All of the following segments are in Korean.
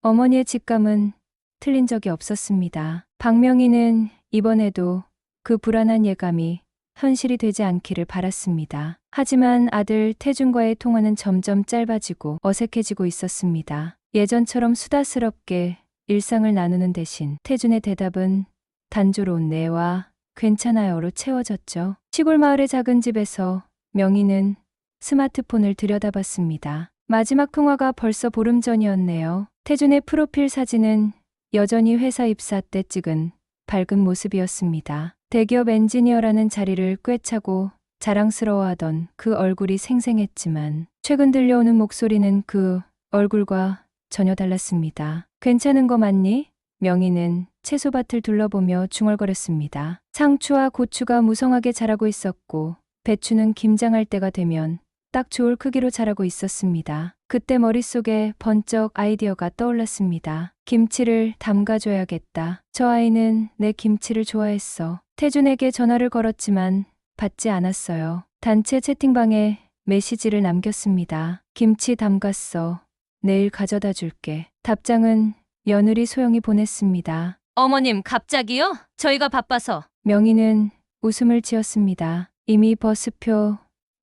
어머니의 직감은 틀린 적이 없었습니다. 박명희는 이번에도 그 불안한 예감이 현실이 되지 않기를 바랐습니다. 하지만 아들 태준과의 통화는 점점 짧아지고 어색해지고 있었습니다. 예전처럼 수다스럽게 일상을 나누는 대신 태준의 대답은 단조로운 네와 괜찮아요로 채워졌죠. 시골 마을의 작은 집에서 명희는 스마트폰을 들여다봤습니다. 마지막 통화가 벌써 보름 전이었네요. 태준의 프로필 사진은 여전히 회사 입사 때 찍은 밝은 모습이었습니다. 대기업 엔지니어라는 자리를 꿰차고 자랑스러워하던 그 얼굴이 생생했지만 최근 들려오는 목소리는 그 얼굴과 전혀 달랐습니다. 괜찮은 거 맞니? 명희는 채소밭을 둘러보며 중얼거렸습니다. 상추와 고추가 무성하게 자라고 있었고 배추는 김장할 때가 되면 딱 좋을 크기로 자라고 있었습니다. 그때 머릿속에 번쩍 아이디어가 떠올랐습니다. 김치를 담가줘야겠다. 저 아이는 내 김치를 좋아했어. 태준에게 전화를 걸었지만 받지 않았어요. 단체 채팅방에 메시지를 남겼습니다. 김치 담갔어. 내일 가져다 줄게. 답장은 며느리 소영이 보냈습니다. 어머님, 갑자기요? 저희가 바빠서. 명희는 웃음을 지었습니다. 이미 버스표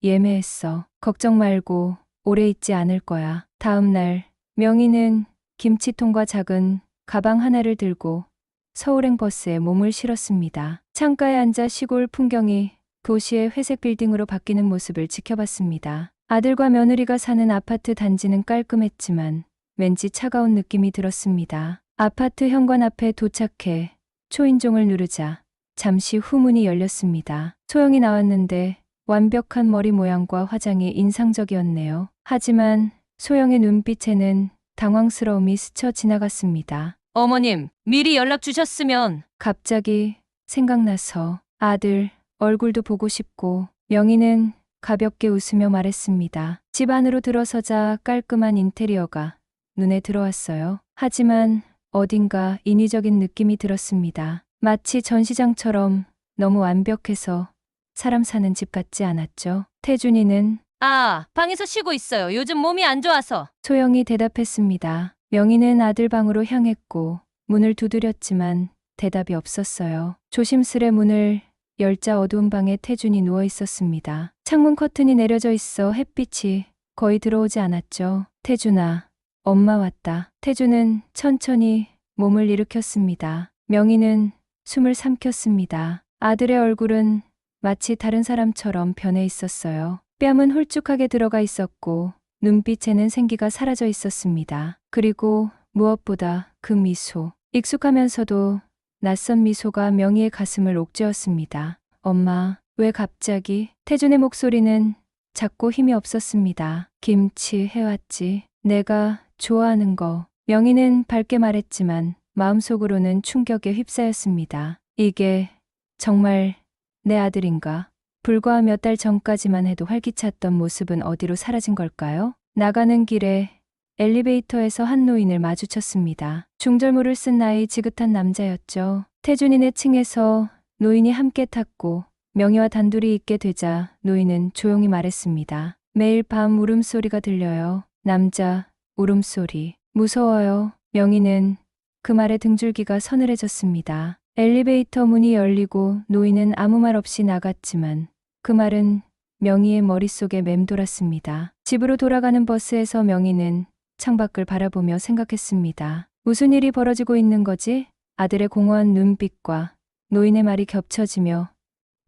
예매했어. 걱정 말고 오래 있지 않을 거야. 다음 날 명희는 김치통과 작은 가방 하나를 들고 서울행 버스에 몸을 실었습니다. 창가에 앉아 시골 풍경이 도시의 회색 빌딩으로 바뀌는 모습을 지켜봤습니다. 아들과 며느리가 사는 아파트 단지는 깔끔했지만 왠지 차가운 느낌이 들었습니다. 아파트 현관 앞에 도착해 초인종을 누르자 잠시 후 문이 열렸습니다. 소영이 나왔는데 완벽한 머리 모양과 화장이 인상적이었네요. 하지만 소영의 눈빛에는 당황스러움이 스쳐 지나갔습니다. 어머님, 미리 연락 주셨으면. 갑자기 생각나서 아들 얼굴도 보고 싶고 명희는 가볍게 웃으며 말했습니다. 집 안으로 들어서자 깔끔한 인테리어가 눈에 들어왔어요. 하지만 어딘가 인위적인 느낌이 들었습니다. 마치 전시장처럼 너무 완벽해서 사람 사는 집 같지 않았죠. 태준이는 아, 방에서 쉬고 있어요. 요즘 몸이 안 좋아서. 소영이 대답했습니다. 명희는 아들 방으로 향했고 문을 두드렸지만 대답이 없었어요. 조심스레 문을 열자 어두운 방에 태준이 누워 있었습니다. 창문 커튼이 내려져 있어 햇빛이 거의 들어오지 않았죠. 태준아, 엄마 왔다. 태준은 천천히 몸을 일으켰습니다. 명희는 숨을 삼켰습니다. 아들의 얼굴은 마치 다른 사람처럼 변해 있었어요. 뺨은 홀쭉하게 들어가 있었고 눈빛에는 생기가 사라져 있었습니다. 그리고 무엇보다 그 미소, 익숙하면서도 낯선 미소가 명희의 가슴을 옥죄었습니다. 엄마, 왜 갑자기? 태준의 목소리는 작고 힘이 없었습니다. 김치 해왔지. 내가 좋아하는 거. 명희는 밝게 말했지만 마음속으로는 충격에 휩싸였습니다. 이게 정말 내 아들인가? 불과 몇 달 전까지만 해도 활기찼던 모습은 어디로 사라진 걸까요? 나가는 길에 엘리베이터에서 한 노인을 마주쳤습니다. 중절모를 쓴 나이 지긋한 남자였죠. 태준이네 층에서 노인이 함께 탔고 명희와 단둘이 있게 되자 노인은 조용히 말했습니다. 매일 밤 울음소리가 들려요. 남자 울음소리. 무서워요. 명희는 그 말에 등줄기가 서늘해졌습니다. 엘리베이터 문이 열리고 노인은 아무 말 없이 나갔지만 그 말은 명희의 머릿속에 맴돌았습니다. 집으로 돌아가는 버스에서 명희는 창밖을 바라보며 생각했습니다. 무슨 일이 벌어지고 있는 거지? 아들의 공허한 눈빛과 노인의 말이 겹쳐지며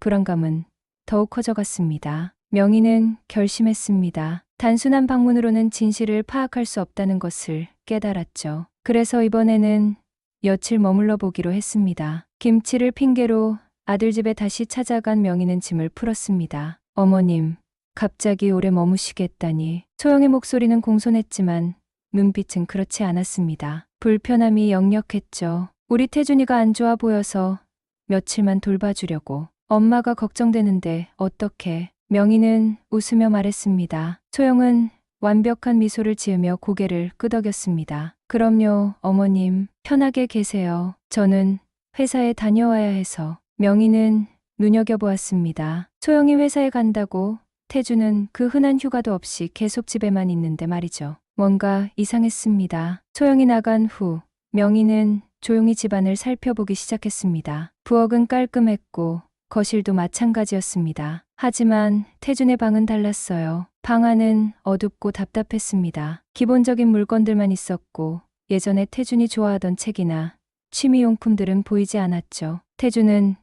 불안감은 더욱 커져갔습니다. 명희는 결심했습니다. 단순한 방문으로는 진실을 파악할 수 없다는 것을 깨달았죠. 그래서 이번에는 며칠 머물러 보기로 했습니다. 김치를 핑계로 아들 집에 다시 찾아간 명희는 짐을 풀었습니다. 어머님, 갑자기 오래 머무시겠다니. 소영의 목소리는 공손했지만 눈빛은 그렇지 않았습니다. 불편함이 역력했죠. 우리 태준이가 안 좋아 보여서 며칠만 돌봐주려고. 엄마가 걱정되는데 어떡해. 명희는 웃으며 말했습니다. 소영은 완벽한 미소를 지으며 고개를 끄덕였습니다. 그럼요, 어머님. 편하게 계세요. 저는 회사에 다녀와야 해서. 명희는 눈여겨보았습니다. 소영이 회사에 간다고 태주는 그 흔한 휴가도 없이 계속 집에만 있는데 말이죠. 뭔가 이상했습니다. 소영이 나간 후 명희는 조용히 집안을 살펴보기 시작했습니다. 부엌은 깔끔했고 거실도 마찬가지였습니다. 하지만 태준의 방은 달랐어요. 방 안은 어둡고 답답했습니다. 기본적인 물건들만 있었고 예전에 태준이 좋아하던 책이나 취미용품들은 보이지 않았죠. 태준은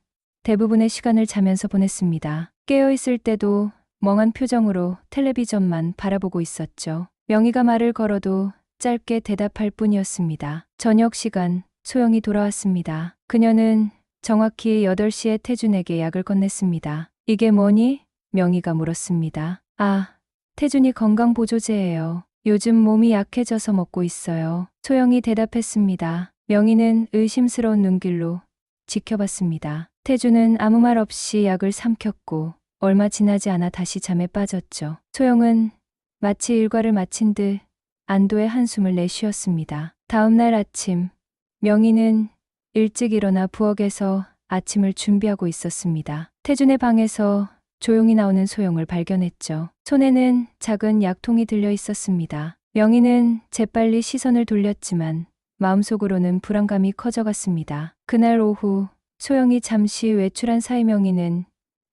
대부분의 시간을 자면서 보냈습니다. 깨어있을 때도 멍한 표정으로 텔레비전만 바라보고 있었죠. 명희가 말을 걸어도 짧게 대답할 뿐이었습니다. 저녁 시간, 소영이 돌아왔습니다. 그녀는 정확히 8시에 태준에게 약을 건넸습니다. 이게 뭐니? 명희가 물었습니다. 아, 태준이 건강보조제예요. 요즘 몸이 약해져서 먹고 있어요. 소영이 대답했습니다. 명희는 의심스러운 눈길로 지켜봤습니다. 태준은 아무 말 없이 약을 삼켰고 얼마 지나지 않아 다시 잠에 빠졌죠. 소영은 마치 일과를 마친 듯 안도의 한숨을 내쉬었습니다. 다음 날 아침, 명희는 일찍 일어나 부엌에서 아침을 준비하고 있었습니다. 태준의 방에서 조용히 나오는 소영을 발견했죠. 손에는 작은 약통이 들려 있었습니다. 명희는 재빨리 시선을 돌렸지만 마음속으로는 불안감이 커져갔습니다. 그날 오후 소영이 잠시 외출한 사이 명희는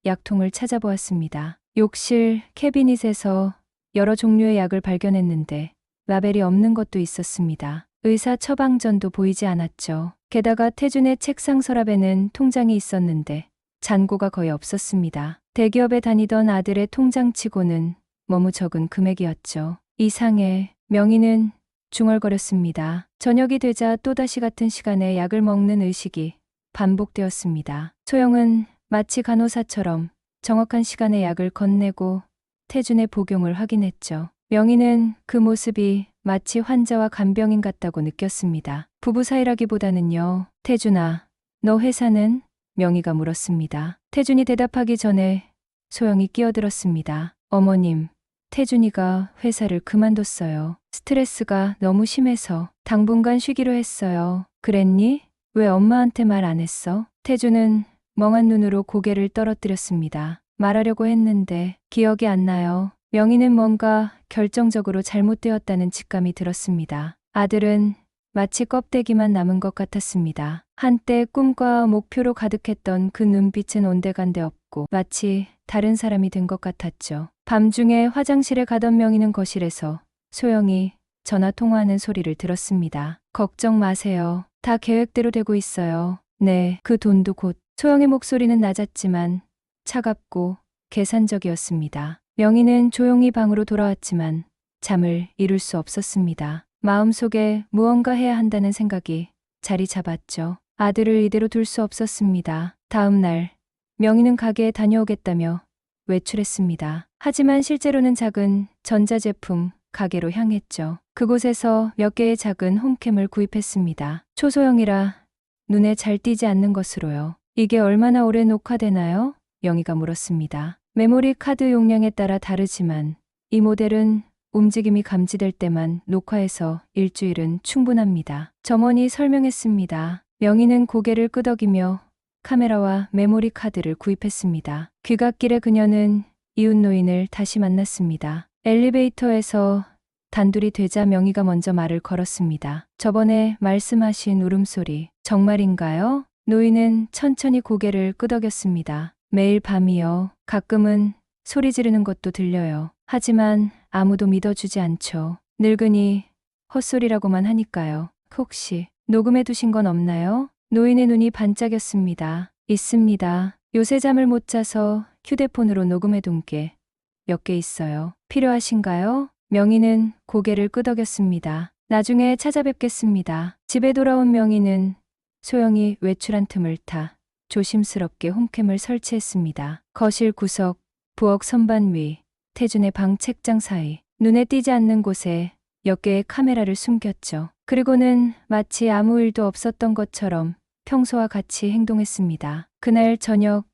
약통을 찾아보았습니다. 욕실 캐비닛에서 여러 종류의 약을 발견했는데 라벨이 없는 것도 있었습니다. 의사 처방전도 보이지 않았죠. 게다가 태준의 책상 서랍에는 통장이 있었는데 잔고가 거의 없었습니다. 대기업에 다니던 아들의 통장치고는 너무 적은 금액이었죠. 이상해. 명희는 중얼거렸습니다. 저녁이 되자 또다시 같은 시간에 약을 먹는 의식이 반복되었습니다. 소영은 마치 간호사처럼 정확한 시간에 약을 건네고 태준의 복용을 확인했죠. 명희는 그 모습이 마치 환자와 간병인 같다고 느꼈습니다. 부부 사이라기보다는요. 태준아, 너 회사는? 명희가 물었습니다. 태준이 대답하기 전에 소영이 끼어들었습니다. 어머님, 태준이가 회사를 그만뒀어요. 스트레스가 너무 심해서 당분간 쉬기로 했어요. 그랬니? 왜 엄마한테 말 안 했어? 태준은 멍한 눈으로 고개를 떨어뜨렸습니다. 말하려고 했는데 기억이 안 나요. 명희는 뭔가 결정적으로 잘못되었다는 직감이 들었습니다. 아들은 마치 껍데기만 남은 것 같았습니다. 한때 꿈과 목표로 가득했던 그 눈빛은 온데간데 없고 마치 다른 사람이 된 것 같았죠. 밤중에 화장실에 가던 명희는 거실에서 소영이 전화 통화하는 소리를 들었습니다. 걱정 마세요. 다 계획대로 되고 있어요. 네, 그 돈도 곧. 소영의 목소리는 낮았지만 차갑고 계산적이었습니다. 명희는 조용히 방으로 돌아왔지만 잠을 이룰 수 없었습니다. 마음속에 무언가 해야 한다는 생각이 자리 잡았죠. 아들을 이대로 둘 수 없었습니다. 다음 날 명희는 가게에 다녀오겠다며 외출했습니다. 하지만 실제로는 작은 전자제품 가게로 향했죠. 그곳에서 몇 개의 작은 홈캠을 구입했습니다. 초소형이라 눈에 잘 띄지 않는 것으로요. 이게 얼마나 오래 녹화되나요? 명희가 물었습니다. 메모리 카드 용량에 따라 다르지만 이 모델은 움직임이 감지될 때만 녹화해서 일주일은 충분합니다. 점원이 설명했습니다. 명희는 고개를 끄덕이며 카메라와 메모리 카드를 구입했습니다. 귀갓길에 그녀는 이웃 노인을 다시 만났습니다. 엘리베이터에서 단둘이 되자 명희가 먼저 말을 걸었습니다. 저번에 말씀하신 울음소리 정말인가요? 노인은 천천히 고개를 끄덕였습니다. 매일 밤이요. 가끔은 소리 지르는 것도 들려요. 하지만 아무도 믿어주지 않죠. 늙은이 헛소리라고만 하니까요. 혹시 녹음해 두신 건 없나요? 노인의 눈이 반짝였습니다. 있습니다. 요새 잠을 못 자서 휴대폰으로 녹음해 둔 게 몇 개 있어요. 필요하신가요? 명희는 고개를 끄덕였습니다. 나중에 찾아뵙겠습니다. 집에 돌아온 명희는 소영이 외출한 틈을 타 조심스럽게 홈캠을 설치했습니다. 거실 구석, 부엌 선반 위, 태준의 방 책장 사이, 눈에 띄지 않는 곳에 몇 개의 카메라를 숨겼죠. 그리고는 마치 아무 일도 없었던 것처럼 평소와 같이 행동했습니다. 그날 저녁,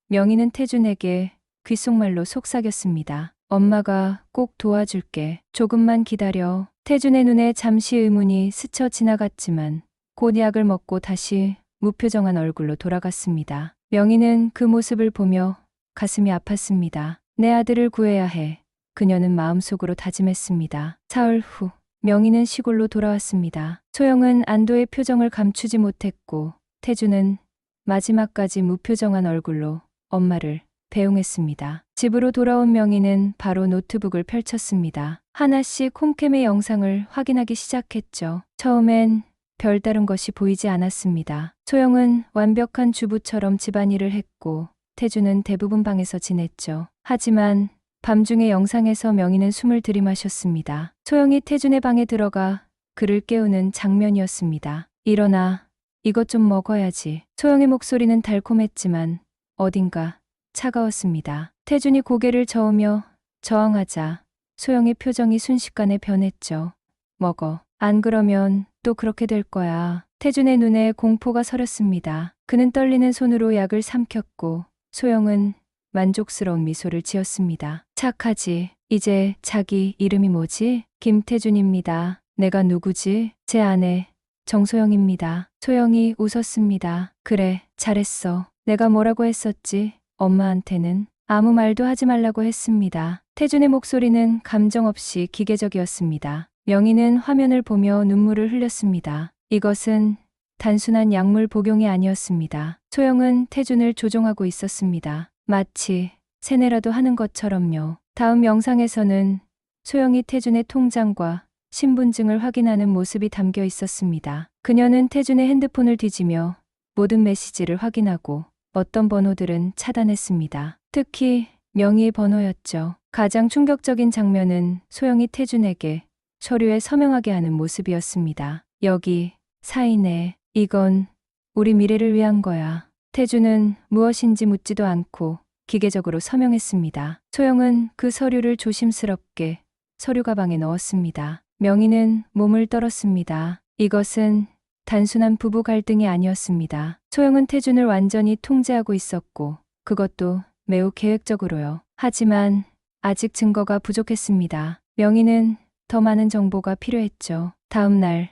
명희는 태준에게 귓속말로 속삭였습니다. 엄마가 꼭 도와줄게. 조금만 기다려. 태준의 눈에 잠시 의문이 스쳐 지나갔지만 곧 약을 먹고 다시 무표정한 얼굴로 돌아갔습니다. 명희는 그 모습을 보며 가슴이 아팠습니다. 내 아들을 구해야 해. 그녀는 마음속으로 다짐했습니다. 사흘 후 명희는 시골로 돌아왔습니다. 소영은 안도의 표정을 감추지 못했고 태주는 마지막까지 무표정한 얼굴로 엄마를 배웅했습니다. 집으로 돌아온 명희는 바로 노트북을 펼쳤습니다. 하나씩 홈캠의 영상을 확인하기 시작했죠. 처음엔 별다른 것이 보이지 않았습니다. 소영은 완벽한 주부처럼 집안일을 했고 태주는 대부분 방에서 지냈죠. 하지만 밤중에 영상에서 명희는 숨을 들이마셨습니다. 소영이 태준의 방에 들어가 그를 깨우는 장면이었습니다. 일어나, 이것 좀 먹어야지. 소영의 목소리는 달콤했지만 어딘가 차가웠습니다. 태준이 고개를 저으며 저항하자 소영의 표정이 순식간에 변했죠. 먹어. 안 그러면 또 그렇게 될 거야. 태준의 눈에 공포가 서렸습니다. 그는 떨리는 손으로 약을 삼켰고 소영은 만족스러운 미소를 지었습니다. 착하지. 이제 자기 이름이 뭐지? 김태준입니다. 내가 누구지? 제 아내 정소영입니다. 소영이 웃었습니다. 그래, 잘했어. 내가 뭐라고 했었지? 엄마한테는 아무 말도 하지 말라고 했습니다. 태준의 목소리는 감정 없이 기계적이었습니다. 명희는 화면을 보며 눈물을 흘렸습니다. 이것은 단순한 약물 복용이 아니었습니다. 소영은 태준을 조종하고 있었습니다. 마치 세뇌라도 하는 것처럼요. 다음 영상에서는 소영이 태준의 통장과 신분증을 확인하는 모습이 담겨 있었습니다. 그녀는 태준의 핸드폰을 뒤지며 모든 메시지를 확인하고 어떤 번호들은 차단했습니다. 특히 명희의 번호였죠. 가장 충격적인 장면은 소영이 태준에게 서류에 서명하게 하는 모습이었습니다. 여기 사인해. 이건 우리 미래를 위한 거야. 태준은 무엇인지 묻지도 않고 기계적으로 서명했습니다. 소영은 그 서류를 조심스럽게 서류 가방에 넣었습니다. 명희는 몸을 떨었습니다. 이것은 단순한 부부 갈등이 아니었습니다. 소영은 태준을 완전히 통제하고 있었고 그것도 매우 계획적으로요. 하지만 아직 증거가 부족했습니다. 명희는 더 많은 정보가 필요했죠. 다음 날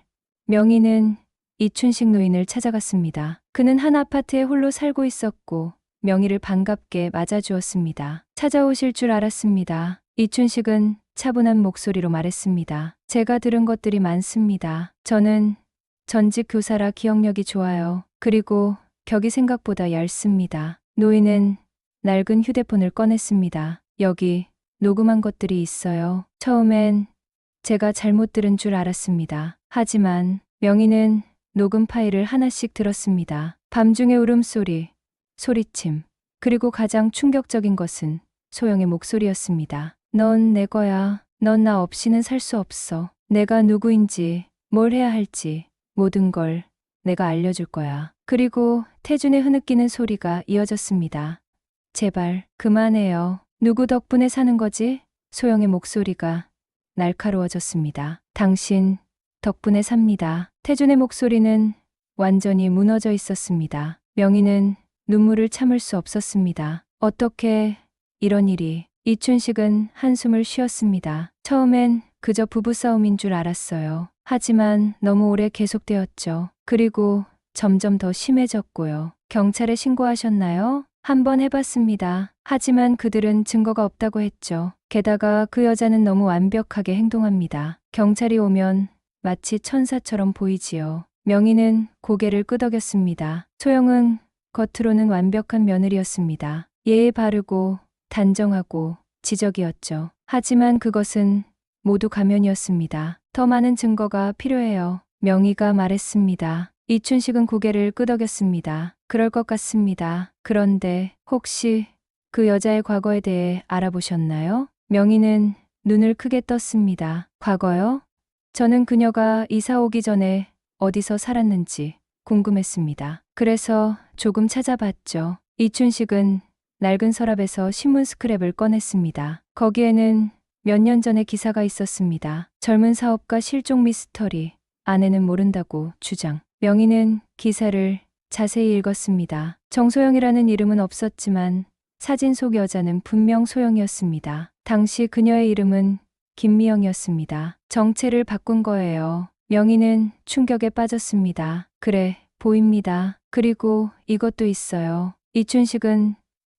명희는 이춘식 노인을 찾아갔습니다. 그는 한 아파트에 홀로 살고 있었고 명희를 반갑게 맞아주었습니다. 찾아오실 줄 알았습니다. 이춘식은 차분한 목소리로 말했습니다. 제가 들은 것들이 많습니다. 저는 전직 교사라 기억력이 좋아요. 그리고 격이 생각보다 얇습니다. 노인은 낡은 휴대폰을 꺼냈습니다. 여기 녹음한 것들이 있어요. 처음엔 제가 잘못 들은 줄 알았습니다. 하지만 명희는 녹음 파일을 하나씩 들었습니다. 밤중의 울음소리, 소리침, 그리고 가장 충격적인 것은 소영의 목소리였습니다. 넌 내 거야. 넌 나 없이는 살 수 없어. 내가 누구인지, 뭘 해야 할지 모든 걸 내가 알려줄 거야. 그리고 태준의 흐느끼는 소리가 이어졌습니다. 제발 그만해요. 누구 덕분에 사는 거지? 소영의 목소리가 날카로워졌습니다. 당신 덕분에 삽니다. 태준의 목소리는 완전히 무너져 있었습니다. 명희는 눈물을 참을 수 없었습니다. 어떻게 이런 일이. 이춘식은 한숨을 쉬었습니다. 처음엔 그저 부부싸움인 줄 알았어요. 하지만 너무 오래 계속되었죠. 그리고 점점 더 심해졌고요. 경찰에 신고하셨나요? 한번 해봤습니다. 하지만 그들은 증거가 없다고 했죠. 게다가 그 여자는 너무 완벽하게 행동합니다. 경찰이 오면 마치 천사처럼 보이지요. 명희는 고개를 끄덕였습니다. 소영은 겉으로는 완벽한 며느리였습니다. 예의 바르고 단정하고 지적이었죠. 하지만 그것은 모두 가면이었습니다. 더 많은 증거가 필요해요. 명희가 말했습니다. 이춘식은 고개를 끄덕였습니다. 그럴 것 같습니다. 그런데 혹시 그 여자의 과거에 대해 알아보셨나요? 명희는 눈을 크게 떴습니다. 과거요? 저는 그녀가 이사 오기 전에 어디서 살았는지 궁금했습니다. 그래서 조금 찾아봤죠. 이춘식은 낡은 서랍에서 신문 스크랩을 꺼냈습니다. 거기에는 몇 년 전의 기사가 있었습니다. 젊은 사업가 실종 미스터리, 아내는 모른다고 주장. 명희는 기사를 자세히 읽었습니다. 정소영이라는 이름은 없었지만 사진 속 여자는 분명 소영이었습니다. 당시 그녀의 이름은 김미영이었습니다. 정체를 바꾼 거예요. 명희는 충격에 빠졌습니다. 그래, 보입니다. 그리고 이것도 있어요. 이춘식은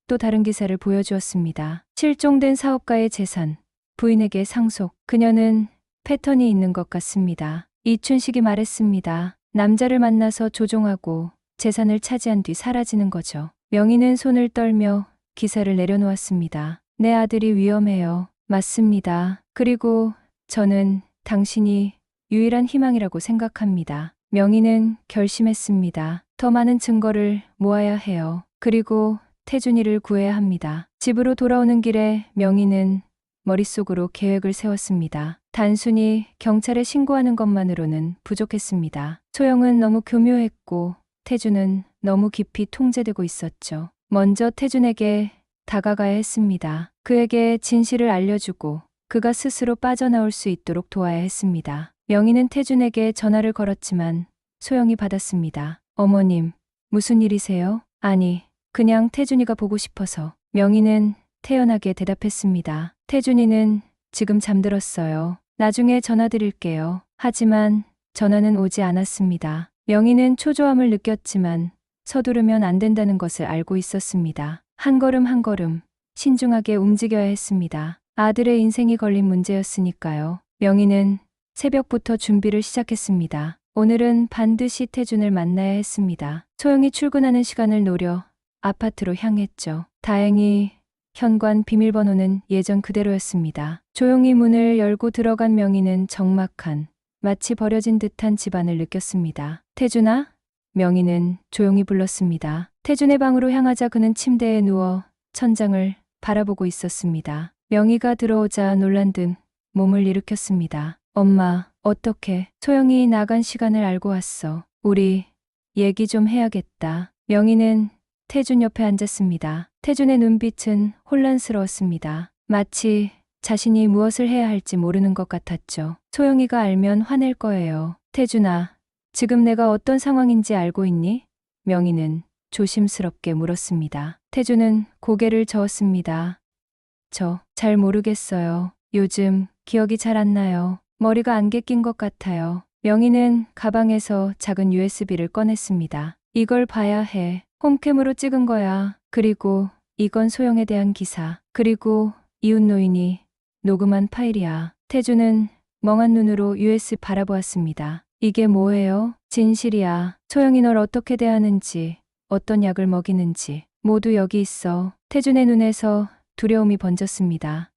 또 다른 기사를 보여주었습니다. 실종된 사업가의 재산, 부인에게 상속. 그녀는 패턴이 있는 것 같습니다. 이춘식이 말했습니다. 남자를 만나서 조종하고 재산을 차지한 뒤 사라지는 거죠. 명희는 손을 떨며 기사를 내려놓았습니다. 내 아들이 위험해요. 맞습니다. 그리고 저는 당신이 유일한 희망이라고 생각합니다. 명희는 결심했습니다. 더 많은 증거를 모아야 해요. 그리고 태준이를 구해야 합니다. 집으로 돌아오는 길에 명희는 머릿속으로 계획을 세웠습니다. 단순히 경찰에 신고하는 것만으로는 부족했습니다. 소영은 너무 교묘했고 태준은 너무 깊이 통제되고 있었죠. 먼저 태준에게 다가가야 했습니다. 그에게 진실을 알려주고 그가 스스로 빠져나올 수 있도록 도와야 했습니다. 명희는 태준에게 전화를 걸었지만 소영이 받았습니다. 어머님, 무슨 일이세요? 아니, 그냥 태준이가 보고 싶어서. 명희는 태연하게 대답했습니다. 태준이는 지금 잠들었어요. 나중에 전화 드릴게요. 하지만 전화는 오지 않았습니다. 명희는 초조함을 느꼈지만 서두르면 안 된다는 것을 알고 있었습니다. 한 걸음 한 걸음 신중하게 움직여야 했습니다. 아들의 인생이 걸린 문제였으니까요. 명희는 새벽부터 준비를 시작했습니다. 오늘은 반드시 태준을 만나야 했습니다. 소영이 출근하는 시간을 노려 아파트로 향했죠. 다행히 현관 비밀번호는 예전 그대로였습니다. 조용히 문을 열고 들어간 명희는 적막한, 마치 버려진 듯한 집안을 느꼈습니다. 태준아? 명희는 조용히 불렀습니다. 태준의 방으로 향하자 그는 침대에 누워 천장을 바라보고 있었습니다. 명희가 들어오자 놀란 듯 몸을 일으켰습니다. 엄마, 어떻게? 소영이 나간 시간을 알고 왔어. 우리 얘기 좀 해야겠다. 명희는 태준 옆에 앉았습니다. 태준의 눈빛은 혼란스러웠습니다. 마치 자신이 무엇을 해야 할지 모르는 것 같았죠. 소영이가 알면 화낼 거예요. 태준아, 지금 내가 어떤 상황인지 알고 있니? 명희는 조심스럽게 물었습니다. 태준은 고개를 저었습니다. 저 잘 모르겠어요. 요즘 기억이 잘 안 나요. 머리가 안개 낀 것 같아요. 명희는 가방에서 작은 USB를 꺼냈습니다. 이걸 봐야 해. 홈캠으로 찍은 거야. 그리고 이건 소영에 대한 기사. 그리고 이웃 노인이 녹음한 파일이야. 태준은 멍한 눈으로 USB 바라보았습니다. 이게 뭐예요? 진실이야. 소영이 널 어떻게 대하는지, 어떤 약을 먹이는지 모두 여기 있어. 태준의 눈에서 두려움이 번졌습니다.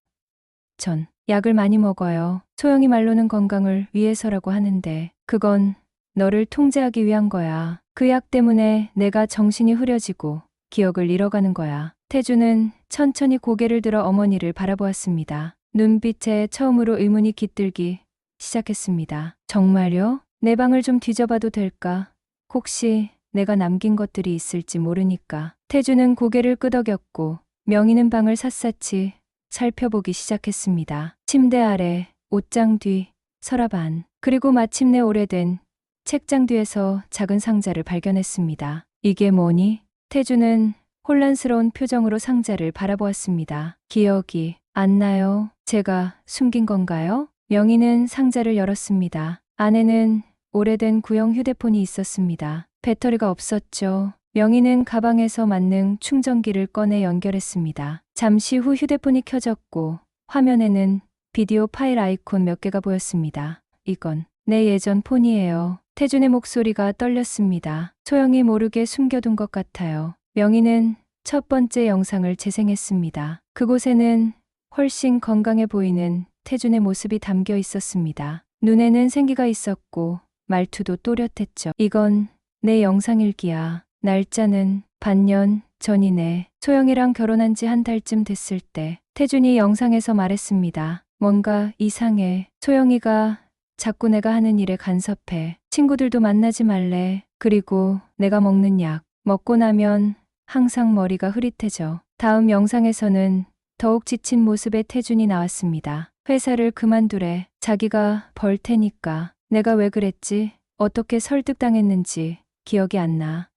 전 약을 많이 먹어요. 소영이 말로는 건강을 위해서라고 하는데 그건 너를 통제하기 위한 거야. 그 약 때문에 내가 정신이 흐려지고 기억을 잃어가는 거야. 태준은 천천히 고개를 들어 어머니를 바라보았습니다. 눈빛에 처음으로 의문이 깃들기 시작했습니다. 정말요? 내 방을 좀 뒤져봐도 될까? 혹시 내가 남긴 것들이 있을지 모르니까. 태준은 고개를 끄덕였고 명희는 방을 샅샅이 살펴보기 시작했습니다. 침대 아래, 옷장 뒤, 서랍 안, 그리고 마침내 오래된 책장 뒤에서 작은 상자를 발견했습니다. 이게 뭐니? 태준은 혼란스러운 표정으로 상자를 바라보았습니다. 기억이 안 나요. 제가 숨긴 건가요? 명희는 상자를 열었습니다. 안에는 오래된 구형 휴대폰이 있었습니다. 배터리가 없었죠. 명희는 가방에서 만능 충전기를 꺼내 연결했습니다. 잠시 후 휴대폰이 켜졌고 화면에는 비디오 파일 아이콘 몇 개가 보였습니다. 이건 내 예전 폰이에요. 태준의 목소리가 떨렸습니다. 소영이 모르게 숨겨둔 것 같아요. 명희는 첫 번째 영상을 재생했습니다. 그곳에는 훨씬 건강해 보이는 태준의 모습이 담겨 있었습니다. 눈에는 생기가 있었고 말투도 또렷했죠. 이건 내 영상일기야. 날짜는 반년 전이네. 소영이랑 결혼한 지 한 달쯤 됐을 때 태준이 영상에서 말했습니다. 뭔가 이상해. 소영이가 자꾸 내가 하는 일에 간섭해. 친구들도 만나지 말래. 그리고 내가 먹는 약. 먹고 나면 항상 머리가 흐릿해져. 다음 영상에서는 더욱 지친 모습의 태준이 나왔습니다. 회사를 그만두래. 자기가 벌 테니까. 내가 왜 그랬지? 어떻게 설득당했는지 기억이 안 나.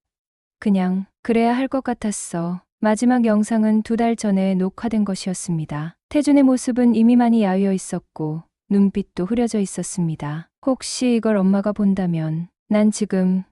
그냥 그래야 할 것 같았어. 마지막 영상은 2달 전에 녹화된 것이었습니다. 태준의 모습은 이미 많이 야위어 있었고 눈빛도 흐려져 있었습니다. 혹시 이걸 엄마가 본다면 난 지금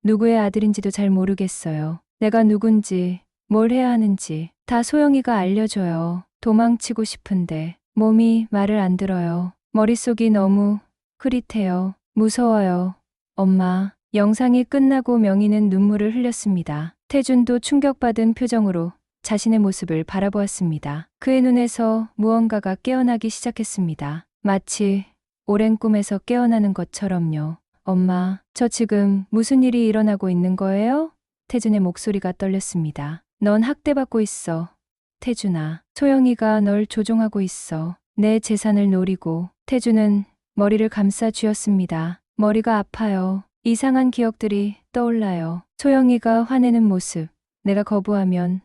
누구의 아들인지도 잘 모르겠어요. 내가 누군지 뭘 해야 하는지 다 소영이가 알려줘요. 도망치고 싶은데 몸이 말을 안 들어요. 머릿속이 너무 흐릿해요. 무서워요. 엄마. 영상이 끝나고 명희는 눈물을 흘렸습니다. 태준도 충격받은 표정으로 자신의 모습을 바라보았습니다. 그의 눈에서 무언가가 깨어나기 시작했습니다. 마치 오랜 꿈에서 깨어나는 것처럼요. 엄마, 저 지금 무슨 일이 일어나고 있는 거예요? 태준의 목소리가 떨렸습니다. 넌 학대받고 있어. 태준아, 소영이가 널 조종하고 있어. 내 재산을 노리고. 태준은 머리를 감싸 쥐었습니다. 머리가 아파요. 이상한 기억들이 떠올라요. 소영이가 화내는 모습, 내가 거부하면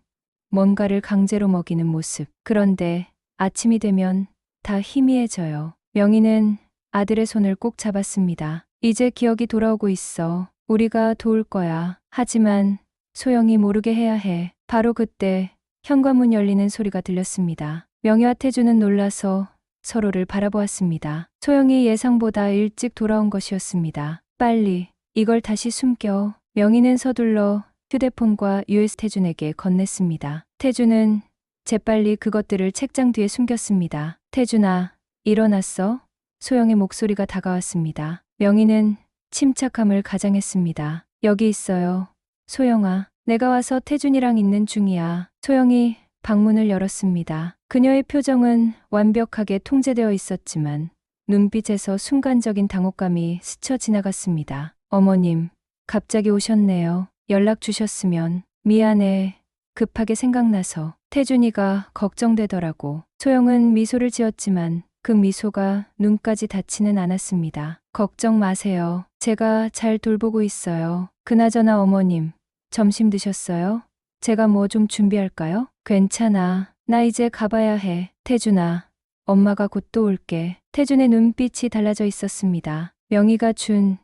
뭔가를 강제로 먹이는 모습. 그런데 아침이 되면 다 희미해져요. 명희는 아들의 손을 꼭 잡았습니다. 이제 기억이 돌아오고 있어. 우리가 도울 거야. 하지만 소영이 모르게 해야 해. 바로 그때 현관문 열리는 소리가 들렸습니다. 명희와 태준은 놀라서 서로를 바라보았습니다. 소영이 예상보다 일찍 돌아온 것이었습니다. 빨리 이걸 다시 숨겨. 명희는 서둘러 휴대폰과 US 태준에게 건넸습니다. 태준은 재빨리 그것들을 책장 뒤에 숨겼습니다. 태준아, 일어났어? 소영의 목소리가 다가왔습니다. 명희는 침착함을 가장했습니다. 여기 있어요. 소영아, 내가 와서 태준이랑 있는 중이야. 소영이 방문을 열었습니다. 그녀의 표정은 완벽하게 통제되어 있었지만 눈빛에서 순간적인 당혹감이 스쳐 지나갔습니다. 어머님, 갑자기 오셨네요. 연락 주셨으면. 미안해. 급하게 생각나서. 태준이가 걱정되더라고. 소영은 미소를 지었지만 그 미소가 눈까지 닿지는 않았습니다. 걱정 마세요. 제가 잘 돌보고 있어요. 그나저나 어머님, 점심 드셨어요? 제가 뭐 좀 준비할까요? 괜찮아. 나 이제 가봐야 해. 태준아, 엄마가 곧 또 올게. 태준의 눈빛이 달라져 있었습니다. 명희가 준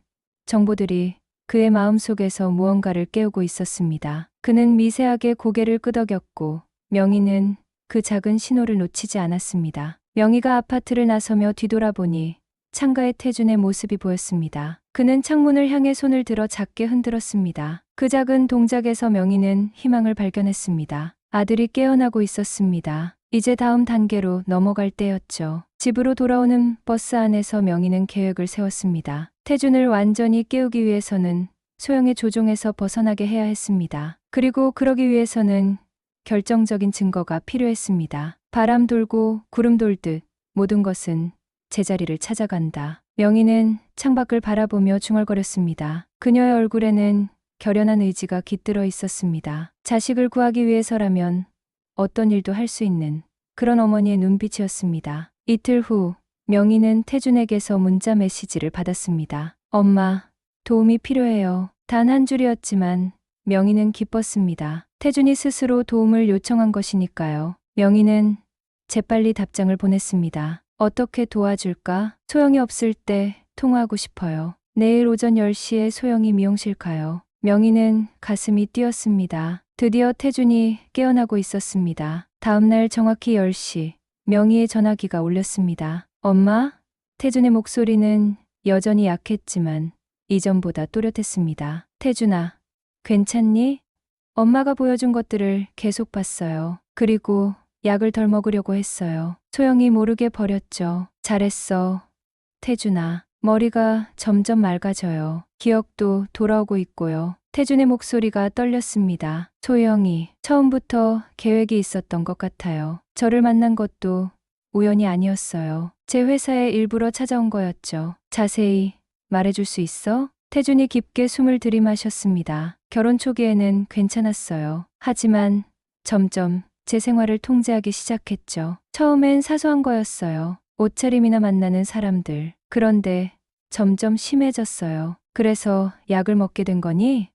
정보들이 그의 마음속에서 무언가를 깨우고 있었습니다. 그는 미세하게 고개를 끄덕였고 명희는 그 작은 신호를 놓치지 않았습니다. 명희가 아파트를 나서며 뒤돌아보니 창가에 태준의 모습이 보였습니다. 그는 창문을 향해 손을 들어 작게 흔들었습니다. 그 작은 동작에서 명희는 희망을 발견했습니다. 아들이 깨어나고 있었습니다. 이제 다음 단계로 넘어갈 때였죠. 집으로 돌아오는 버스 안에서 명희는 계획을 세웠습니다. 태준을 완전히 깨우기 위해서는 소영의 조종에서 벗어나게 해야 했습니다. 그리고 그러기 위해서는 결정적인 증거가 필요했습니다. 바람 돌고 구름 돌듯 모든 것은 제자리를 찾아간다. 명희는 창밖을 바라보며 중얼거렸습니다. 그녀의 얼굴에는 결연한 의지가 깃들어 있었습니다. 자식을 구하기 위해서라면 어떤 일도 할 수 있는 그런 어머니의 눈빛이었습니다. 이틀 후 명희는 태준에게서 문자 메시지를 받았습니다. 엄마, 도움이 필요해요. 단 한 줄이었지만 명희는 기뻤습니다. 태준이 스스로 도움을 요청한 것이니까요. 명희는 재빨리 답장을 보냈습니다. 어떻게 도와줄까? 소영이 없을 때 통화하고 싶어요. 내일 오전 10시에 소영이 미용실 가요. 명희는 가슴이 뛰었습니다. 드디어 태준이 깨어나고 있었습니다. 다음날 정확히 10시, 명희의 전화기가 울렸습니다. 엄마? 태준의 목소리는 여전히 약했지만 이전보다 또렷했습니다. 태준아, 괜찮니? 엄마가 보여준 것들을 계속 봤어요. 그리고 약을 덜 먹으려고 했어요. 소영이 모르게 버렸죠. 잘했어. 태준아, 머리가 점점 맑아져요. 기억도 돌아오고 있고요. 태준의 목소리가 떨렸습니다. 소영이, 처음부터 계획이 있었던 것 같아요. 저를 만난 것도 우연이 아니었어요. 제 회사에 일부러 찾아온 거였죠. 자세히 말해줄 수 있어? 태준이 깊게 숨을 들이마셨습니다. 결혼 초기에는 괜찮았어요. 하지만 점점 제 생활을 통제하기 시작했죠. 처음엔 사소한 거였어요. 옷차림이나 만나는 사람들. 그런데 점점 심해졌어요. 그래서 약을 먹게 된 거니?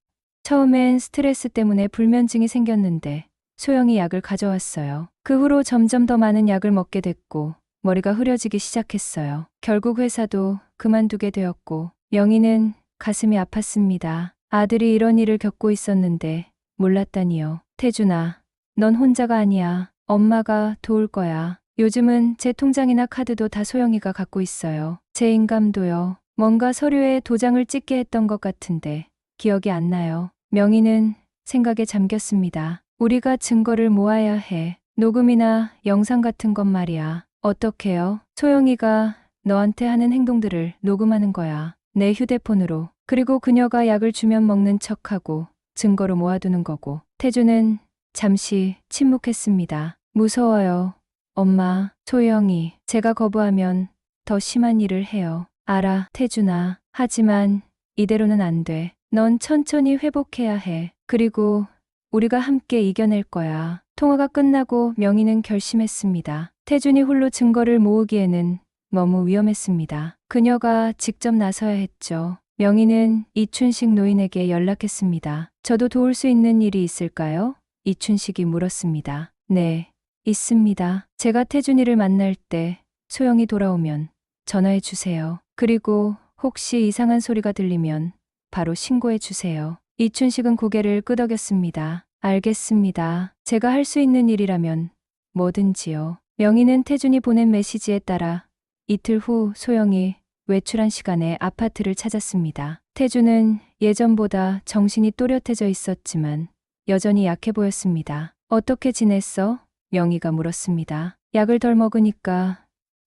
처음엔 스트레스 때문에 불면증이 생겼는데 소영이 약을 가져왔어요. 그 후로 점점 더 많은 약을 먹게 됐고 머리가 흐려지기 시작했어요. 결국 회사도 그만두게 되었고 명희는 가슴이 아팠습니다. 아들이 이런 일을 겪고 있었는데 몰랐다니요. 태준아, 넌 혼자가 아니야. 엄마가 도울 거야. 요즘은 제 통장이나 카드도 다 소영이가 갖고 있어요. 제 인감도요. 뭔가 서류에 도장을 찍게 했던 것 같은데 기억이 안 나요. 명희는 생각에 잠겼습니다. 우리가 증거를 모아야 해. 녹음이나 영상 같은 것 말이야. 어떡해요? 소영이가 너한테 하는 행동들을 녹음하는 거야. 내 휴대폰으로. 그리고 그녀가 약을 주면 먹는 척하고 증거로 모아두는 거고. 태주는 잠시 침묵했습니다. 무서워요. 엄마, 소영이. 제가 거부하면 더 심한 일을 해요. 알아, 태준아. 하지만 이대로는 안 돼. 넌 천천히 회복해야 해. 그리고 우리가 함께 이겨낼 거야. 통화가 끝나고 명희는 결심했습니다. 태준이 홀로 증거를 모으기에는 너무 위험했습니다. 그녀가 직접 나서야 했죠. 명희는 이춘식 노인에게 연락했습니다. 저도 도울 수 있는 일이 있을까요? 이춘식이 물었습니다. 네, 있습니다. 제가 태준이를 만날 때 소영이 돌아오면 전화해 주세요. 그리고 혹시 이상한 소리가 들리면 바로 신고해 주세요. 이춘식은 고개를 끄덕였습니다. 알겠습니다. 제가 할 수 있는 일이라면 뭐든지요. 명희는 태준이 보낸 메시지에 따라 이틀 후 소영이 외출한 시간에 아파트를 찾았습니다. 태준은 예전보다 정신이 또렷해져 있었지만 여전히 약해 보였습니다. 어떻게 지냈어? 명희가 물었습니다. 약을 덜 먹으니까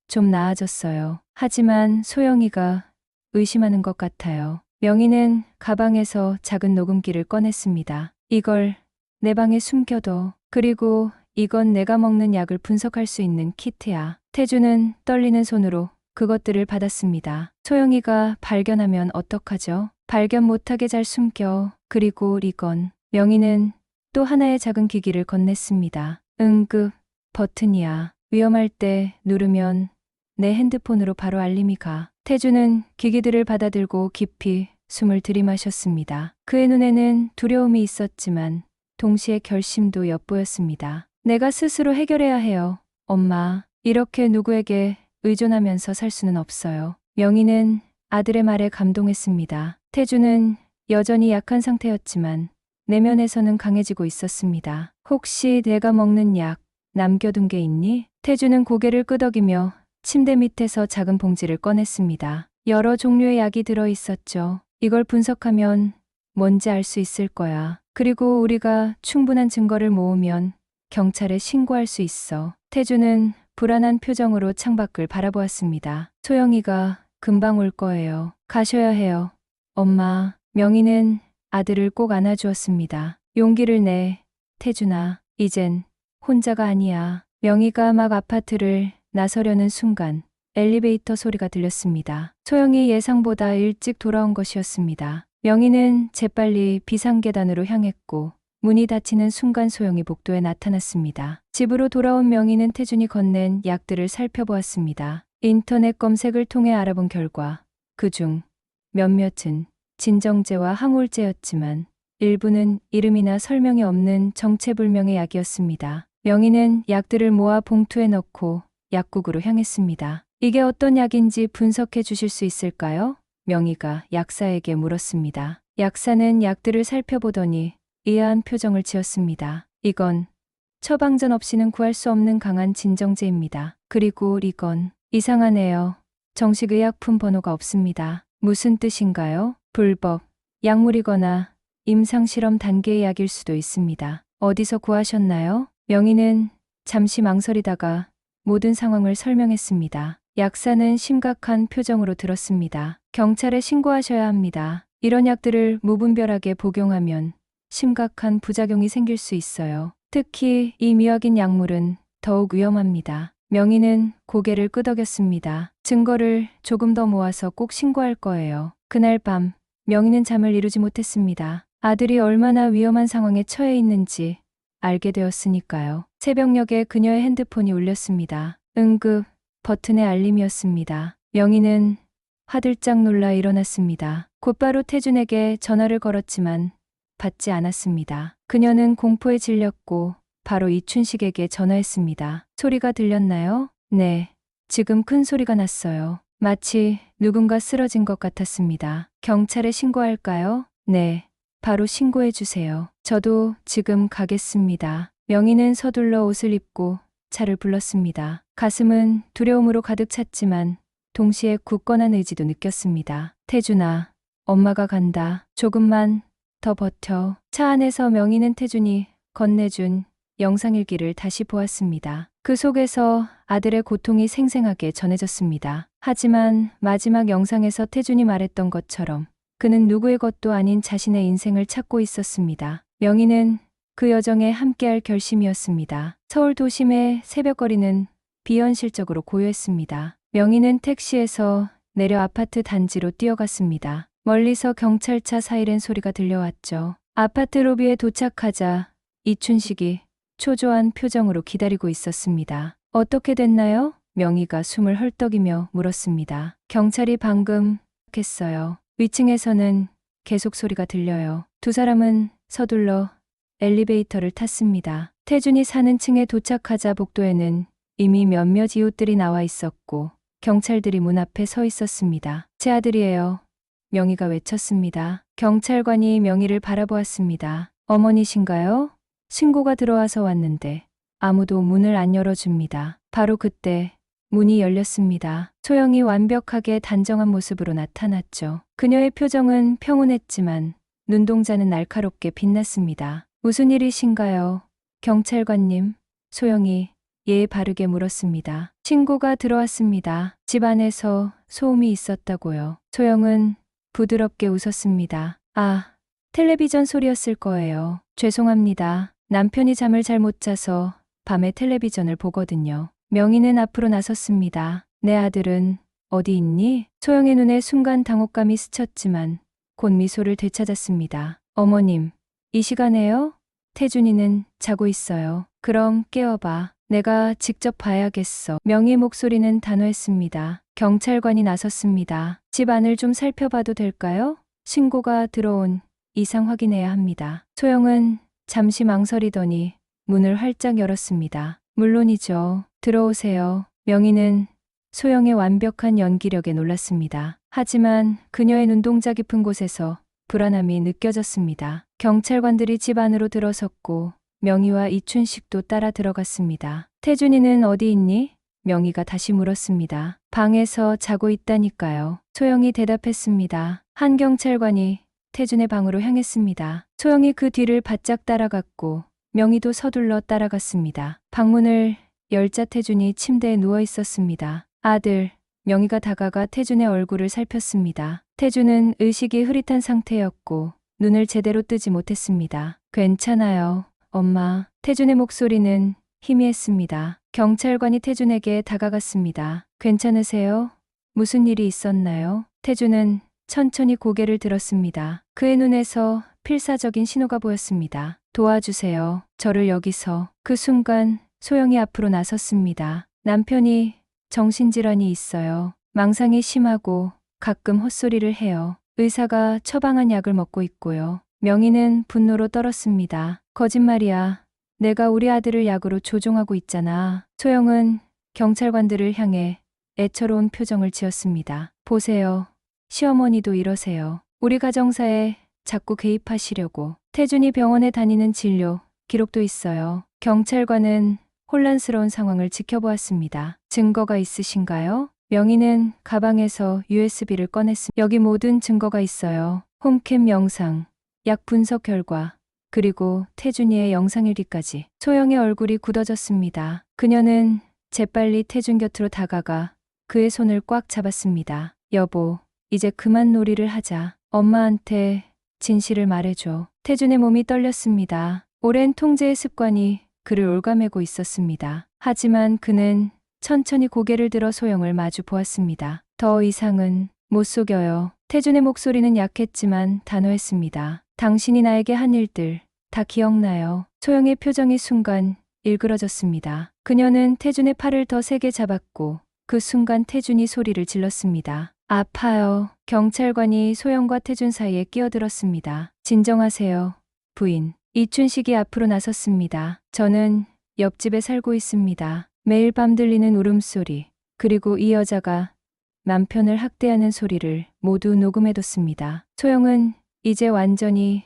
좀 나아졌어요. 하지만 소영이가 의심하는 것 같아요. 명희는 가방에서 작은 녹음기를 꺼냈습니다. 이걸 내 방에 숨겨둬. 그리고 이건 내가 먹는 약을 분석할 수 있는 키트야. 태주는 떨리는 손으로 그것들을 받았습니다. 소영이가 발견하면 어떡하죠? 발견 못하게 잘 숨겨. 그리고 이건. 명희는 또 하나의 작은 기기를 건넸습니다. 응급 버튼이야. 위험할 때 누르면 내 핸드폰으로 바로 알림이 가. 태주는 기기들을 받아들고 깊이 숨을 들이마셨습니다. 그의 눈에는 두려움이 있었지만 동시에 결심도 엿보였습니다. 내가 스스로 해결해야 해요. 엄마, 이렇게 누구에게 의존하면서 살 수는 없어요. 명희는 아들의 말에 감동했습니다. 태주는 여전히 약한 상태였지만 내면에서는 강해지고 있었습니다. 혹시 내가 먹는 약 남겨둔 게 있니? 태주는 고개를 끄덕이며 침대 밑에서 작은 봉지를 꺼냈습니다. 여러 종류의 약이 들어 있었죠. 이걸 분석하면 뭔지 알 수 있을 거야. 그리고 우리가 충분한 증거를 모으면 경찰에 신고할 수 있어. 태주는 불안한 표정으로 창밖을 바라보았습니다. 소영이가 금방 올 거예요. 가셔야 해요. 엄마, 명희는 아들을 꼭 안아주었습니다. 용기를 내, 태준아. 이젠 혼자가 아니야. 명희가 막 아파트를 나서려는 순간 엘리베이터 소리가 들렸습니다. 소영이 예상보다 일찍 돌아온 것이었습니다. 명희는 재빨리 비상계단으로 향했고 문이 닫히는 순간 소영이 복도에 나타났습니다. 집으로 돌아온 명희는 태준이 건넨 약들을 살펴보았습니다. 인터넷 검색을 통해 알아본 결과 그중 몇몇은 진정제와 항우울제였지만 일부는 이름이나 설명이 없는 정체불명의 약이었습니다. 명희는 약들을 모아 봉투에 넣고 약국으로 향했습니다. 이게 어떤 약인지 분석해 주실 수 있을까요? 명희가 약사에게 물었습니다. 약사는 약들을 살펴보더니 의아한 표정을 지었습니다. 이건 처방전 없이는 구할 수 없는 강한 진정제입니다. 그리고 이건 이상하네요. 정식 의약품 번호가 없습니다. 무슨 뜻인가요? 불법, 약물이거나 임상실험 단계의 약일 수도 있습니다. 어디서 구하셨나요? 명희는 잠시 망설이다가 모든 상황을 설명했습니다. 약사는 심각한 표정으로 들었습니다. 경찰에 신고하셔야 합니다. 이런 약들을 무분별하게 복용하면 심각한 부작용이 생길 수 있어요. 특히 이 미확인 약물은 더욱 위험합니다. 명희는 고개를 끄덕였습니다. 증거를 조금 더 모아서 꼭 신고할 거예요. 그날 밤 명희는 잠을 이루지 못했습니다. 아들이 얼마나 위험한 상황에 처해 있는지 알게 되었으니까요. 새벽녘에 그녀의 핸드폰이 울렸습니다. 응급 버튼의 알림이었습니다. 명희는 화들짝 놀라 일어났습니다. 곧바로 태준에게 전화를 걸었지만 받지 않았습니다. 그녀는 공포에 질렸고 바로 이춘식에게 전화했습니다. 소리가 들렸나요? 네, 지금 큰 소리가 났어요. 마치 누군가 쓰러진 것 같았습니다. 경찰에 신고할까요? 네, 바로 신고해 주세요. 저도 지금 가겠습니다. 명희는 서둘러 옷을 입고 차를 불렀습니다. 가슴은 두려움으로 가득 찼지만 동시에 굳건한 의지도 느꼈습니다. 태준아, 엄마가 간다. 조금만 더 버텨. 차 안에서 명희는 태준이 건네준 영상일기를 다시 보았습니다. 그 속에서 아들의 고통이 생생하게 전해졌습니다. 하지만 마지막 영상에서 태준이 말했던 것처럼 그는 누구의 것도 아닌 자신의 인생을 찾고 있었습니다. 명희는 그 여정에 함께할 결심이었습니다. 서울 도심의 새벽거리는 비현실적으로 고요했습니다. 명희는 택시에서 내려 아파트 단지로 뛰어갔습니다. 멀리서 경찰차 사이렌 소리가 들려왔죠. 아파트 로비에 도착하자 이춘식이 초조한 표정으로 기다리고 있었습니다. 어떻게 됐나요? 명희가 숨을 헐떡이며 물었습니다. 경찰이 방금 했어요. 위층에서는 계속 소리가 들려요. 두 사람은 서둘러 엘리베이터를 탔습니다. 태준이 사는 층에 도착하자 복도에는 이미 몇몇 이웃들이 나와 있었고 경찰들이 문 앞에 서 있었습니다. 제 아들이에요. 명희가 외쳤습니다. 경찰관이 명희를 바라보았습니다. 어머니신가요? 신고가 들어와서 왔는데 아무도 문을 안 열어줍니다. 바로 그때 문이 열렸습니다. 소영이 완벽하게 단정한 모습으로 나타났죠. 그녀의 표정은 평온했지만 눈동자는 날카롭게 빛났습니다. 무슨 일이신가요? 경찰관님, 소영이 예의 바르게 물었습니다. 신고가 들어왔습니다. 집 안에서 소음이 있었다고요. 소영은 부드럽게 웃었습니다. 아, 텔레비전 소리였을 거예요. 죄송합니다. 남편이 잠을 잘 못 자서 밤에 텔레비전을 보거든요. 명희는 앞으로 나섰습니다. 내 아들은 어디 있니? 소영의 눈에 순간 당혹감이 스쳤지만 곧 미소를 되찾았습니다. 어머님, 이 시간에요? 태준이는 자고 있어요. 그럼 깨워봐. 내가 직접 봐야겠어. 명희의 목소리는 단호했습니다. 경찰관이 나섰습니다. 집 안을 좀 살펴봐도 될까요? 신고가 들어온 이상 확인해야 합니다. 소영은 잠시 망설이더니 문을 활짝 열었습니다. 물론이죠. 들어오세요. 명희는 소영의 완벽한 연기력에 놀랐습니다. 하지만 그녀의 눈동자 깊은 곳에서 불안함이 느껴졌습니다. 경찰관들이 집 안으로 들어섰고 명희와 이춘식도 따라 들어갔습니다. 태준이는 어디 있니? 명희가 다시 물었습니다. 방에서 자고 있다니까요. 소영이 대답했습니다. 한 경찰관이 태준의 방으로 향했습니다. 소영이 그 뒤를 바짝 따라갔고 명희도 서둘러 따라갔습니다. 방문을 열자 태준이 침대에 누워 있었습니다. 아들, 명희가 다가가 태준의 얼굴을 살폈습니다. 태준은 의식이 흐릿한 상태였고 눈을 제대로 뜨지 못했습니다. 괜찮아요, 엄마. 태준의 목소리는 희미했습니다. 경찰관이 태준에게 다가갔습니다. 괜찮으세요? 무슨 일이 있었나요? 태준은 천천히 고개를 들었습니다. 그의 눈에서 필사적인 신호가 보였습니다. 도와주세요. 저를 여기서. 그 순간 소영이 앞으로 나섰습니다. 남편이 정신질환이 있어요. 망상이 심하고 가끔 헛소리를 해요. 의사가 처방한 약을 먹고 있고요. 명희는 분노로 떨었습니다. 거짓말이야. 내가 우리 아들을 약으로 조종하고 있잖아. 소영은 경찰관들을 향해 애처로운 표정을 지었습니다. 보세요. 시어머니도 이러세요. 우리 가정사에 자꾸 개입하시려고. 태준이 병원에 다니는 진료 기록도 있어요. 경찰관은 혼란스러운 상황을 지켜보았습니다. 증거가 있으신가요? 명희는 가방에서 USB를 꺼냈습니다. 여기 모든 증거가 있어요. 홈캠 영상, 약 분석 결과, 그리고 태준이의 영상일기까지. 소영의 얼굴이 굳어졌습니다. 그녀는 재빨리 태준 곁으로 다가가 그의 손을 꽉 잡았습니다. 여보, 이제 그만 놀이를 하자. 엄마한테 진실을 말해줘. 태준의 몸이 떨렸습니다. 오랜 통제의 습관이 그를 올가매고 있었습니다. 하지만 그는 천천히 고개를 들어 소영을 마주 보았습니다. 더 이상은 못 속여요. 태준의 목소리는 약했지만 단호했습니다. 당신이 나에게 한 일들 다 기억나요. 소영의 표정이 순간 일그러졌습니다. 그녀는 태준의 팔을 더 세게 잡았고 그 순간 태준이 소리를 질렀습니다. 아파요. 경찰관이 소영과 태준 사이에 끼어들었습니다. 진정하세요, 부인. 이춘식이 앞으로 나섰습니다. 저는 옆집에 살고 있습니다. 매일 밤 들리는 울음소리, 그리고 이 여자가 남편을 학대하는 소리를 모두 녹음해뒀습니다. 소영은 이제 완전히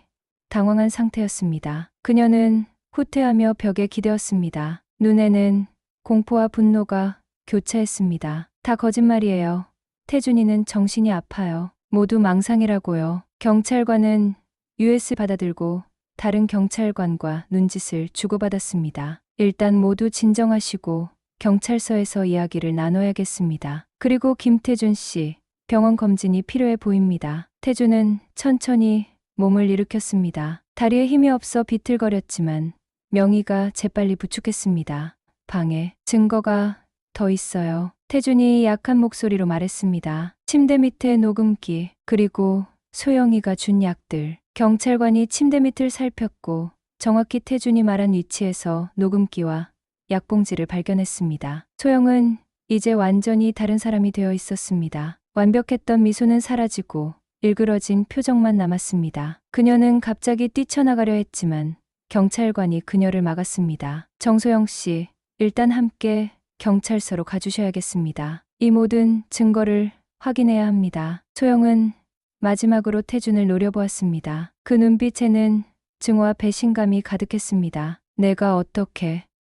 당황한 상태였습니다. 그녀는 후퇴하며 벽에 기대었습니다. 눈에는 공포와 분노가 교차했습니다. 다 거짓말이에요. 태준이는 정신이 아파요. 모두 망상이라고요. 경찰관은 US 받아들고 다른 경찰관과 눈짓을 주고받았습니다. 일단 모두 진정하시고 경찰서에서 이야기를 나눠야겠습니다. 그리고 김태준 씨, 병원 검진이 필요해 보입니다. 태준은 천천히 몸을 일으켰습니다. 다리에 힘이 없어 비틀거렸지만 명희가 재빨리 부축했습니다. 방에 증거가 더 있어요. 태준이 약한 목소리로 말했습니다. 침대 밑에 녹음기, 그리고 소영이가 준 약들. 경찰관이 침대 밑을 살폈고 정확히 태준이 말한 위치에서 녹음기와 약봉지를 발견했습니다. 소영은 이제 완전히 다른 사람이 되어 있었습니다. 완벽했던 미소는 사라지고 일그러진 표정만 남았습니다. 그녀는 갑자기 뛰쳐나가려 했지만 경찰관이 그녀를 막았습니다. 정소영 씨, 일단 함께 경찰서로 가주셔야겠습니다. 이 모든 증거를 확인해야 합니다. 소영은 마지막으로 태준을 노려보았습니다. 그 눈빛에는 증오와 배신감이 가득했습니다.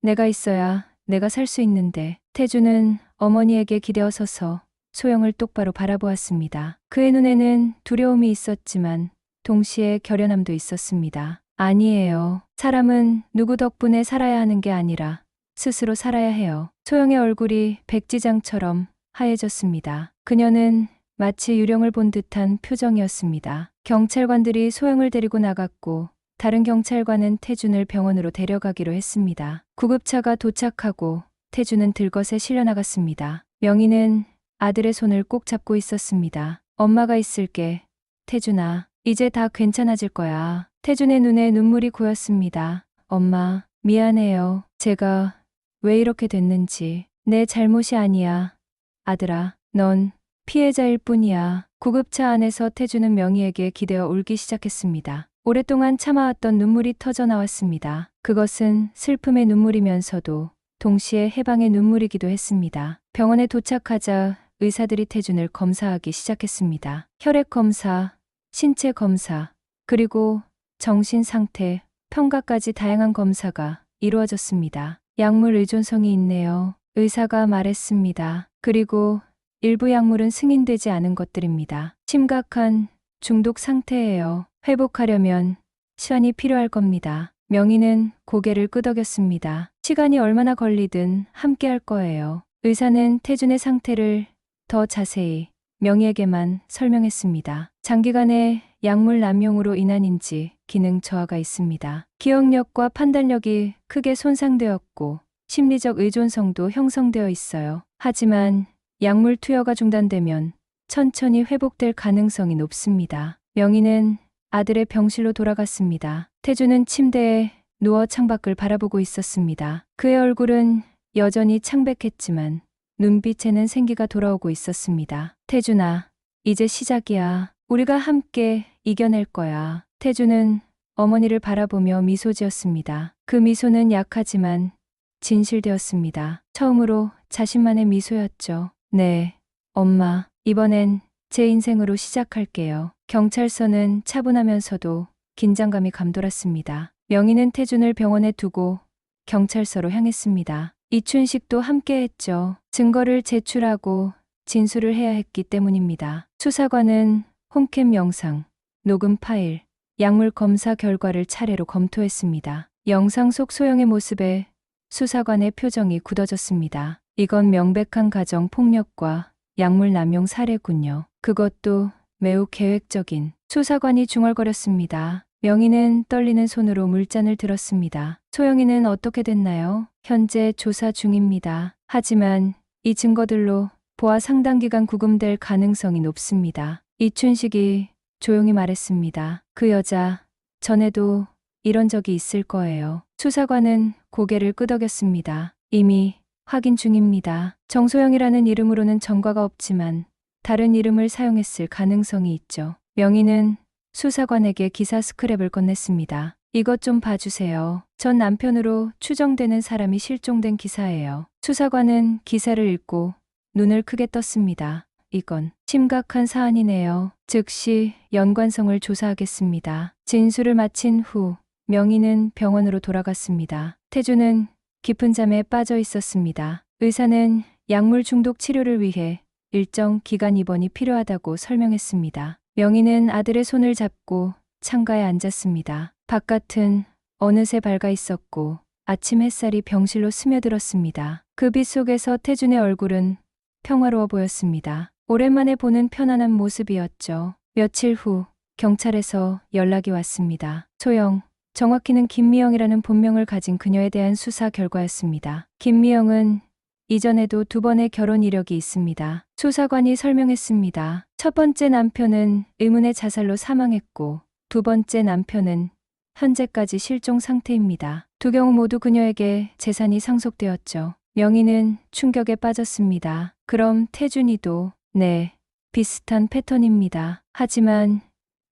내가 있어야 내가 살 수 있는데. 태준은 어머니에게 기대어 서서 소영을 똑바로 바라보았습니다. 그의 눈에는 두려움이 있었지만 동시에 결연함도 있었습니다. 아니에요. 사람은 누구 덕분에 살아야 하는 게 아니라 스스로 살아야 해요. 소영의 얼굴이 백지장처럼 하얘졌습니다. 그녀는 마치 유령을 본 듯한 표정이었습니다. 경찰관들이 소영을 데리고 나갔고 다른 경찰관은 태준을 병원으로 데려가기로 했습니다. 구급차가 도착하고 태준은 들것에 실려 나갔습니다. 명희는 아들의 손을 꼭 잡고 있었습니다. 엄마가 있을게. 태준아, 이제 다 괜찮아질 거야. 태준의 눈에 눈물이 고였습니다. 엄마, 미안해요. 제가 왜 이렇게 됐는지. 내 잘못이 아니야. 아들아, 넌 피해자일 뿐이야. 구급차 안에서 태준은 명희에게 기대어 울기 시작했습니다. 오랫동안 참아왔던 눈물이 터져 나왔습니다. 그것은 슬픔의 눈물이면서도 동시에 해방의 눈물이기도 했습니다. 병원에 도착하자 의사들이 태준을 검사하기 시작했습니다. 혈액 검사, 신체 검사, 그리고 정신 상태, 평가까지 다양한 검사가 이루어졌습니다. 약물 의존성이 있네요. 의사가 말했습니다. 그리고 일부 약물은 승인되지 않은 것들입니다. 심각한 중독 상태예요. 회복하려면 시간이 필요할 겁니다. 명희는 고개를 끄덕였습니다. 시간이 얼마나 걸리든 함께 할 거예요. 의사는 태준의 상태를 더 자세히 명희에게만 설명했습니다. 장기간의 약물 남용으로 인한 기능 저하가 있습니다. 기억력과 판단력이 크게 손상되었고 심리적 의존성도 형성되어 있어요. 하지만 약물 투여가 중단되면 천천히 회복될 가능성이 높습니다. 명희는 아들의 병실로 돌아갔습니다. 태준은 침대에 누워 창밖을 바라보고 있었습니다. 그의 얼굴은 여전히 창백했지만 눈빛에는 생기가 돌아오고 있었습니다. 태준아, 이제 시작이야. 우리가 함께 이겨낼 거야. 태준은 어머니를 바라보며 미소 지었습니다. 그 미소는 약하지만 진실되었습니다. 처음으로 자신만의 미소였죠. 네, 엄마, 이번엔 제 인생으로 시작할게요. 경찰서는 차분하면서도 긴장감이 감돌았습니다. 명희는 태준을 병원에 두고 경찰서로 향했습니다. 이춘식도 함께했죠. 증거를 제출하고 진술을 해야 했기 때문입니다. 수사관은 홈캠 영상, 녹음 파일, 약물 검사 결과를 차례로 검토했습니다. 영상 속 소영의 모습에 수사관의 표정이 굳어졌습니다. 이건 명백한 가정 폭력과 약물 남용 사례군요. 그것도 매우 계획적인. 수사관이 중얼거렸습니다. 명희는 떨리는 손으로 물잔을 들었습니다. 소영이는 어떻게 됐나요? 현재 조사 중입니다. 하지만 이 증거들로 보아 상당 기간 구금될 가능성이 높습니다. 이춘식이 조용히 말했습니다. 그 여자, 전에도 이런 적이 있을 거예요. 수사관은 고개를 끄덕였습니다. 이미 확인 중입니다. 정소영이라는 이름으로는 전과가 없지만 다른 이름을 사용했을 가능성이 있죠. 명희는 수사관에게 기사 스크랩을 건넸습니다. 이것 좀 봐주세요. 전 남편으로 추정되는 사람이 실종된 기사예요. 수사관은 기사를 읽고 눈을 크게 떴습니다. 이건 심각한 사안이네요. 즉시 연관성을 조사하겠습니다. 진술을 마친 후 명희는 병원으로 돌아갔습니다. 태준은 깊은 잠에 빠져 있었습니다. 의사는 약물 중독 치료를 위해 일정 기간 입원이 필요하다고 설명했습니다. 명희는 아들의 손을 잡고 창가에 앉았습니다. 바깥은 어느새 밝아 있었고 아침 햇살이 병실로 스며들었습니다. 그 빛 속에서 태준의 얼굴은 평화로워 보였습니다. 오랜만에 보는 편안한 모습이었죠. 며칠 후 경찰에서 연락이 왔습니다. 소영, 정확히는 김미영이라는 본명을 가진 그녀에 대한 수사 결과였습니다. 김미영은 이전에도 2번의 결혼 이력이 있습니다. 수사관이 설명했습니다. 첫 번째 남편은 의문의 자살로 사망했고 2번째 남편은 현재까지 실종 상태입니다. 2 경우 모두 그녀에게 재산이 상속되었죠. 명희는 충격에 빠졌습니다. 그럼 태준이도? 네, 비슷한 패턴입니다. 하지만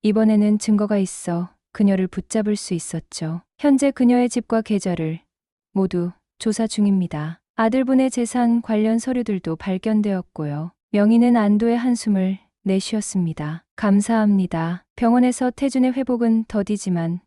이번에는 증거가 있어 그녀를 붙잡을 수 있었죠. 현재 그녀의 집과 계좌를 모두 조사 중입니다. 아들분의 재산 관련 서류들도 발견되었고요. 명희는 안도의 한숨을 내쉬었습니다. 감사합니다. 병원에서 태준의 회복은 더디지만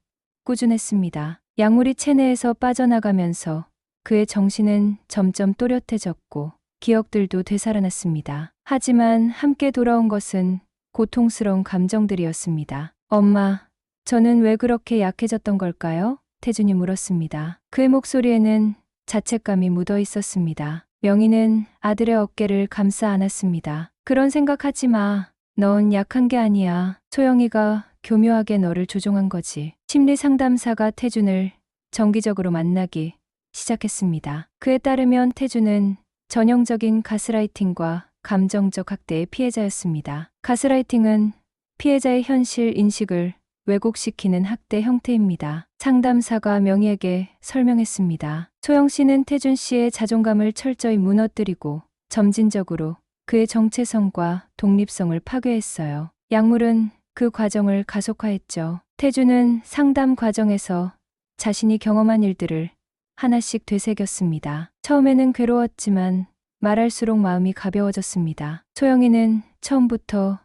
꾸준했습니다. 약물이 체내에서 빠져나가면서 그의 정신은 점점 또렷해졌고 기억들도 되살아났습니다. 하지만 함께 돌아온 것은 고통스러운 감정들이었습니다. 엄마, 저는 왜 그렇게 약해졌던 걸까요? 태준이 물었습니다. 그의 목소리에는 자책감이 묻어 있었습니다. 명희는 아들의 어깨를 감싸 안았습니다. 그런 생각하지 마. 넌 약한 게 아니야. 소영이가 교묘하게 너를 조종한 거지. 심리 상담사가 태준을 정기적으로 만나기 시작했습니다. 그에 따르면 태준은 전형적인 가스라이팅과 감정적 학대의 피해자였습니다. 가스라이팅은 피해자의 현실 인식을 왜곡시키는 학대 형태입니다. 상담사가 명희에게 설명했습니다. 소영 씨는 태준 씨의 자존감을 철저히 무너뜨리고 점진적으로 그의 정체성과 독립성을 파괴했어요. 약물은 그 과정을 가속화했죠. 태준은 상담 과정에서 자신이 경험한 일들을 하나씩 되새겼습니다. 처음에는 괴로웠지만 말할수록 마음이 가벼워졌습니다. 소영이는 처음부터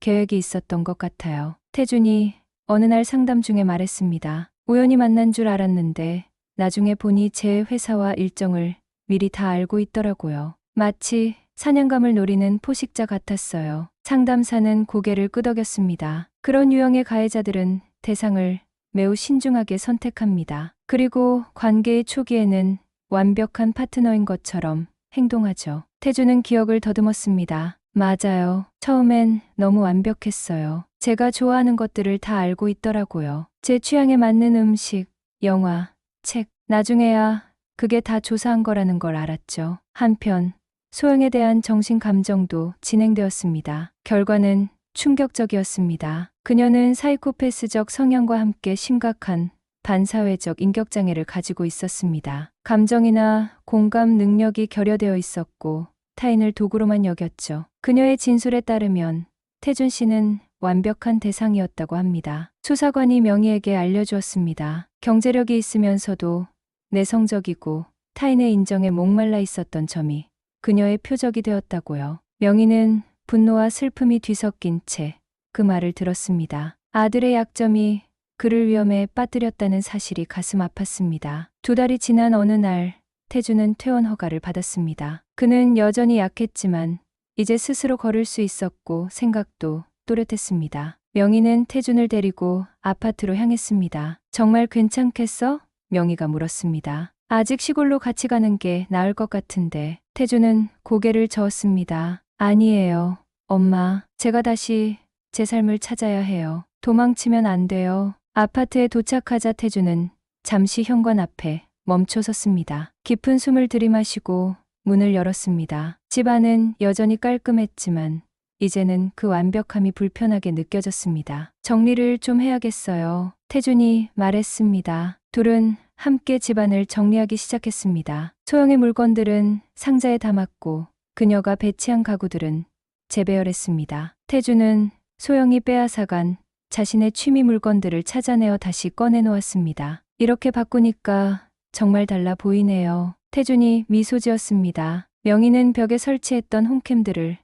계획이 있었던 것 같아요. 태준이 어느 날 상담 중에 말했습니다. 우연히 만난 줄 알았는데 나중에 보니 제 회사와 일정을 미리 다 알고 있더라고요. 마치 사냥감을 노리는 포식자 같았어요. 상담사는 고개를 끄덕였습니다. 그런 유형의 가해자들은 대상을 매우 신중하게 선택합니다. 그리고 관계의 초기에는 완벽한 파트너인 것처럼 행동하죠. 태준은 기억을 더듬었습니다. 맞아요. 처음엔 너무 완벽했어요. 제가 좋아하는 것들을 다 알고 있더라고요. 제 취향에 맞는 음식, 영화, 책. 나중에야 그게 다 조사한 거라는 걸 알았죠. 한편 소영에 대한 정신 감정도 진행되었습니다. 결과는 충격적이었습니다. 그녀는 사이코패스적 성향과 함께 심각한 반사회적 인격장애를 가지고 있었습니다. 감정이나 공감 능력이 결여되어 있었고 타인을 도구로만 여겼죠. 그녀의 진술에 따르면 태준 씨는 완벽한 대상이었다고 합니다. 수사관이 명희에게 알려주었습니다. 경제력이 있으면서도 내성적이고 타인의 인정에 목말라 있었던 점이 그녀의 표적이 되었다고요. 명희는 분노와 슬픔이 뒤섞인 채 그 말을 들었습니다. 아들의 약점이 그를 위험에 빠뜨렸다는 사실이 가슴 아팠습니다. 2달이 지난 어느 날 태준은 퇴원 허가를 받았습니다. 그는 여전히 약했지만 이제 스스로 걸을 수 있었고 생각도 또렷했습니다. 명희는 태준을 데리고 아파트로 향했습니다. 정말 괜찮겠어? 명희가 물었습니다. 아직 시골로 같이 가는 게 나을 것 같은데. 태준은 고개를 저었습니다. 아니에요. 엄마, 제가 다시 제 삶을 찾아야 해요. 도망치면 안 돼요. 아파트에 도착하자 태준은 잠시 현관 앞에 멈춰 섰습니다. 깊은 숨을 들이마시고 문을 열었습니다. 집 안은 여전히 깔끔했지만 이제는 그 완벽함이 불편하게 느껴졌습니다. 정리를 좀 해야겠어요. 태준이 말했습니다. 둘은 함께 집안을 정리하기 시작했습니다. 소영의 물건들은 상자에 담았고 그녀가 배치한 가구들은 재배열했습니다. 태준은 소영이 빼앗아간 자신의 취미 물건들을 찾아내어 다시 꺼내놓았습니다. 이렇게 바꾸니까 정말 달라 보이네요. 태준이 미소 지었습니다. 명희는 벽에 설치했던 홈캠들을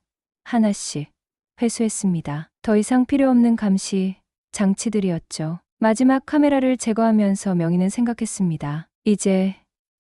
하나씩 회수했습니다. 더 이상 필요 없는 감시 장치들이었죠. 마지막 카메라를 제거하면서 명희는 생각했습니다. 이제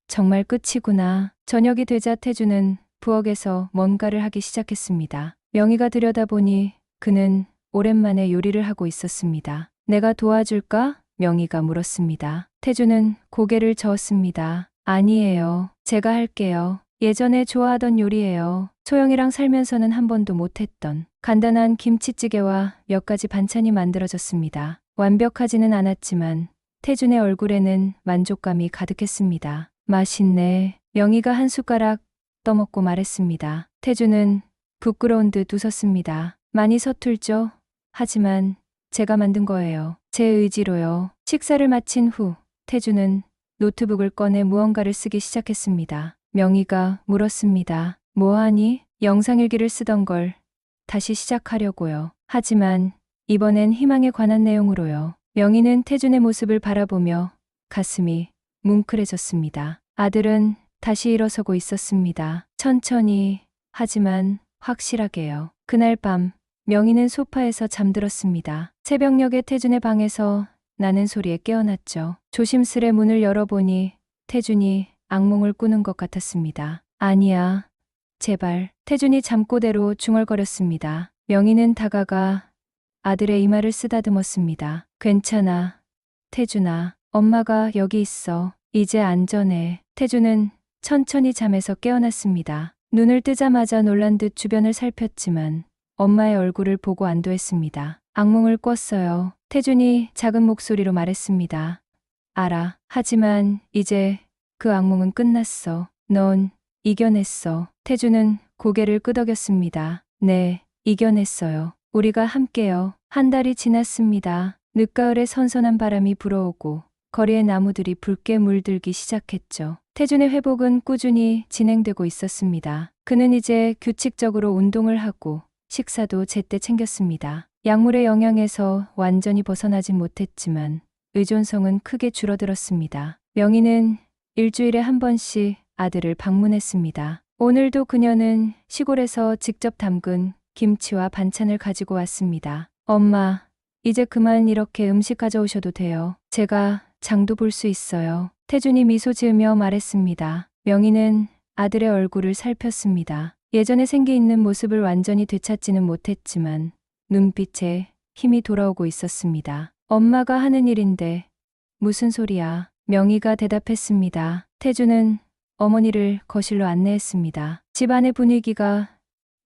정말 끝이구나. 저녁이 되자 태준은 부엌에서 뭔가를 하기 시작했습니다. 명희가 들여다보니 그는 오랜만에 요리를 하고 있었습니다. 내가 도와줄까? 명희가 물었습니다. 태주는 고개를 저었습니다. 아니에요. 제가 할게요. 예전에 좋아하던 요리예요. 소영이랑 살면서는 한 번도 못했던 간단한 김치찌개와 몇 가지 반찬이 만들어졌습니다. 완벽하지는 않았지만 태준의 얼굴에는 만족감이 가득했습니다. 맛있네. 명희가 한 숟가락 떠먹고 말했습니다. 태준은 부끄러운 듯 웃었습니다. 많이 서툴죠? 하지만 제가 만든 거예요. 제 의지로요. 식사를 마친 후 태준은 노트북을 꺼내 무언가를 쓰기 시작했습니다. 명희가 물었습니다. 뭐하니? 영상일기를 쓰던 걸 다시 시작하려고요. 하지만 이번엔 희망에 관한 내용으로요. 명희는 태준의 모습을 바라보며 가슴이 뭉클해졌습니다. 아들은 다시 일어서고 있었습니다. 천천히, 하지만 확실하게요. 그날 밤 명희는 소파에서 잠들었습니다. 새벽녘에 태준의 방에서 나는 소리에 깨어났죠. 조심스레 문을 열어보니 태준이 악몽을 꾸는 것 같았습니다. 아니야. 제발. 태준이 잠꼬대로 중얼거렸습니다. 명희는 다가가 아들의 이마를 쓰다듬었습니다. 괜찮아. 태준아. 엄마가 여기 있어. 이제 안전해. 태준은 천천히 잠에서 깨어났습니다. 눈을 뜨자마자 놀란 듯 주변을 살폈지만 엄마의 얼굴을 보고 안도했습니다. 악몽을 꿨어요. 태준이 작은 목소리로 말했습니다. 알아. 하지만 이제 그 악몽은 끝났어. 넌 이겨냈어. 태준은 고개를 끄덕였습니다. 네, 이겨냈어요. 우리가 함께요. 한 달이 지났습니다. 늦가을에 선선한 바람이 불어오고 거리의 나무들이 붉게 물들기 시작했죠. 태준의 회복은 꾸준히 진행되고 있었습니다. 그는 이제 규칙적으로 운동을 하고 식사도 제때 챙겼습니다. 약물의 영향에서 완전히 벗어나진 못했지만 의존성은 크게 줄어들었습니다. 명희는 일주일에 한 번씩 아들을 방문했습니다. 오늘도 그녀는 시골에서 직접 담근 김치와 반찬을 가지고 왔습니다. 엄마, 이제 그만 이렇게 음식 가져오셔도 돼요. 제가 장도 볼 수 있어요. 태준이 미소 지으며 말했습니다. 명희는 아들의 얼굴을 살폈습니다. 예전에 생기 있는 모습을 완전히 되찾지는 못했지만 눈빛에 힘이 돌아오고 있었습니다. 엄마가 하는 일인데 무슨 소리야? 명희가 대답했습니다. 태준은 어머니를 거실로 안내했습니다. 집안의 분위기가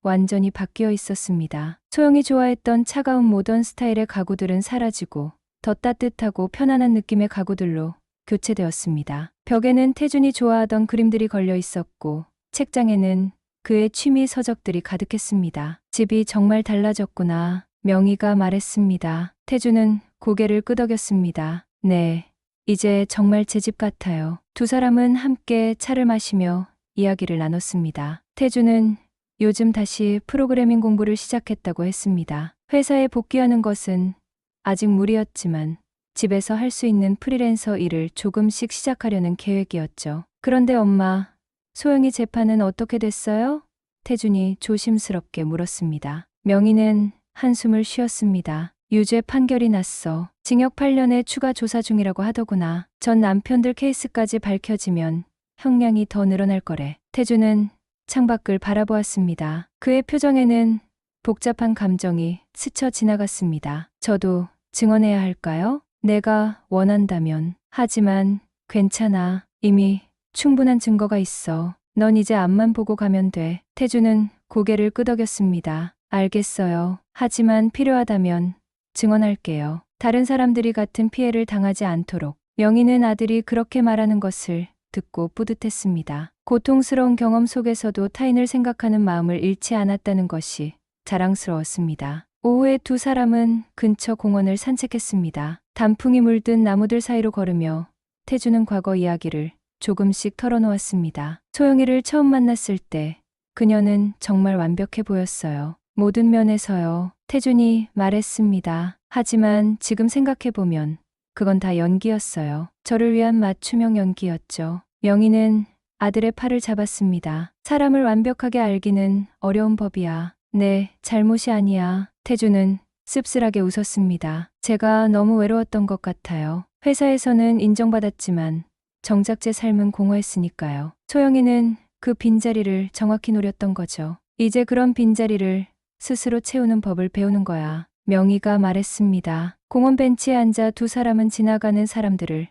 완전히 바뀌어 있었습니다. 소영이 좋아했던 차가운 모던 스타일의 가구들은 사라지고 더 따뜻하고 편안한 느낌의 가구들로 교체되었습니다. 벽에는 태준이 좋아하던 그림들이 걸려 있었고 책장에는 그의 취미 서적들이 가득했습니다. 집이 정말 달라졌구나. 명희가 말했습니다. 태준은 고개를 끄덕였습니다. 네, 이제 정말 제 집 같아요. 두 사람은 함께 차를 마시며 이야기를 나눴습니다. 태준은 요즘 다시 프로그래밍 공부를 시작했다고 했습니다. 회사에 복귀하는 것은 아직 무리였지만 집에서 할 수 있는 프리랜서 일을 조금씩 시작하려는 계획이었죠. 그런데 엄마, 소영이 재판은 어떻게 됐어요? 태준이 조심스럽게 물었습니다. 명희는 한숨을 쉬었습니다. 유죄 판결이 났어. 징역 8년에 추가 조사 중이라고 하더구나. 전 남편들 케이스까지 밝혀지면 형량이 더 늘어날 거래. 태준은 창밖을 바라보았습니다. 그의 표정에는 복잡한 감정이 스쳐 지나갔습니다. 저도 증언해야 할까요? 내가 원한다면. 하지만 괜찮아. 이미 충분한 증거가 있어. 넌 이제 앞만 보고 가면 돼. 태준은 고개를 끄덕였습니다. 알겠어요. 하지만 필요하다면 증언할게요. 다른 사람들이 같은 피해를 당하지 않도록. 명희는 아들이 그렇게 말하는 것을 듣고 뿌듯했습니다. 고통스러운 경험 속에서도 타인을 생각하는 마음을 잃지 않았다는 것이 자랑스러웠습니다. 오후에 두 사람은 근처 공원을 산책했습니다. 단풍이 물든 나무들 사이로 걸으며 태준은 과거 이야기를 조금씩 털어놓았습니다. 소영이를 처음 만났을 때 그녀는 정말 완벽해 보였어요. 모든 면에서요. 태준이 말했습니다. 하지만 지금 생각해보면 그건 다 연기였어요. 저를 위한 맞춤형 연기였죠. 명희는 아들의 팔을 잡았습니다. 사람을 완벽하게 알기는 어려운 법이야. 내 잘못이 아니야. 태준은 씁쓸하게 웃었습니다. 제가 너무 외로웠던 것 같아요. 회사에서는 인정받았지만 정작 제 삶은 공허했으니까요. 소영이는 그 빈자리를 정확히 노렸던 거죠. 이제 그런 빈자리를 스스로 채우는 법을 배우는 거야. 명희가 말했습니다. 공원 벤치에 앉아 두 사람은 지나가는 사람들을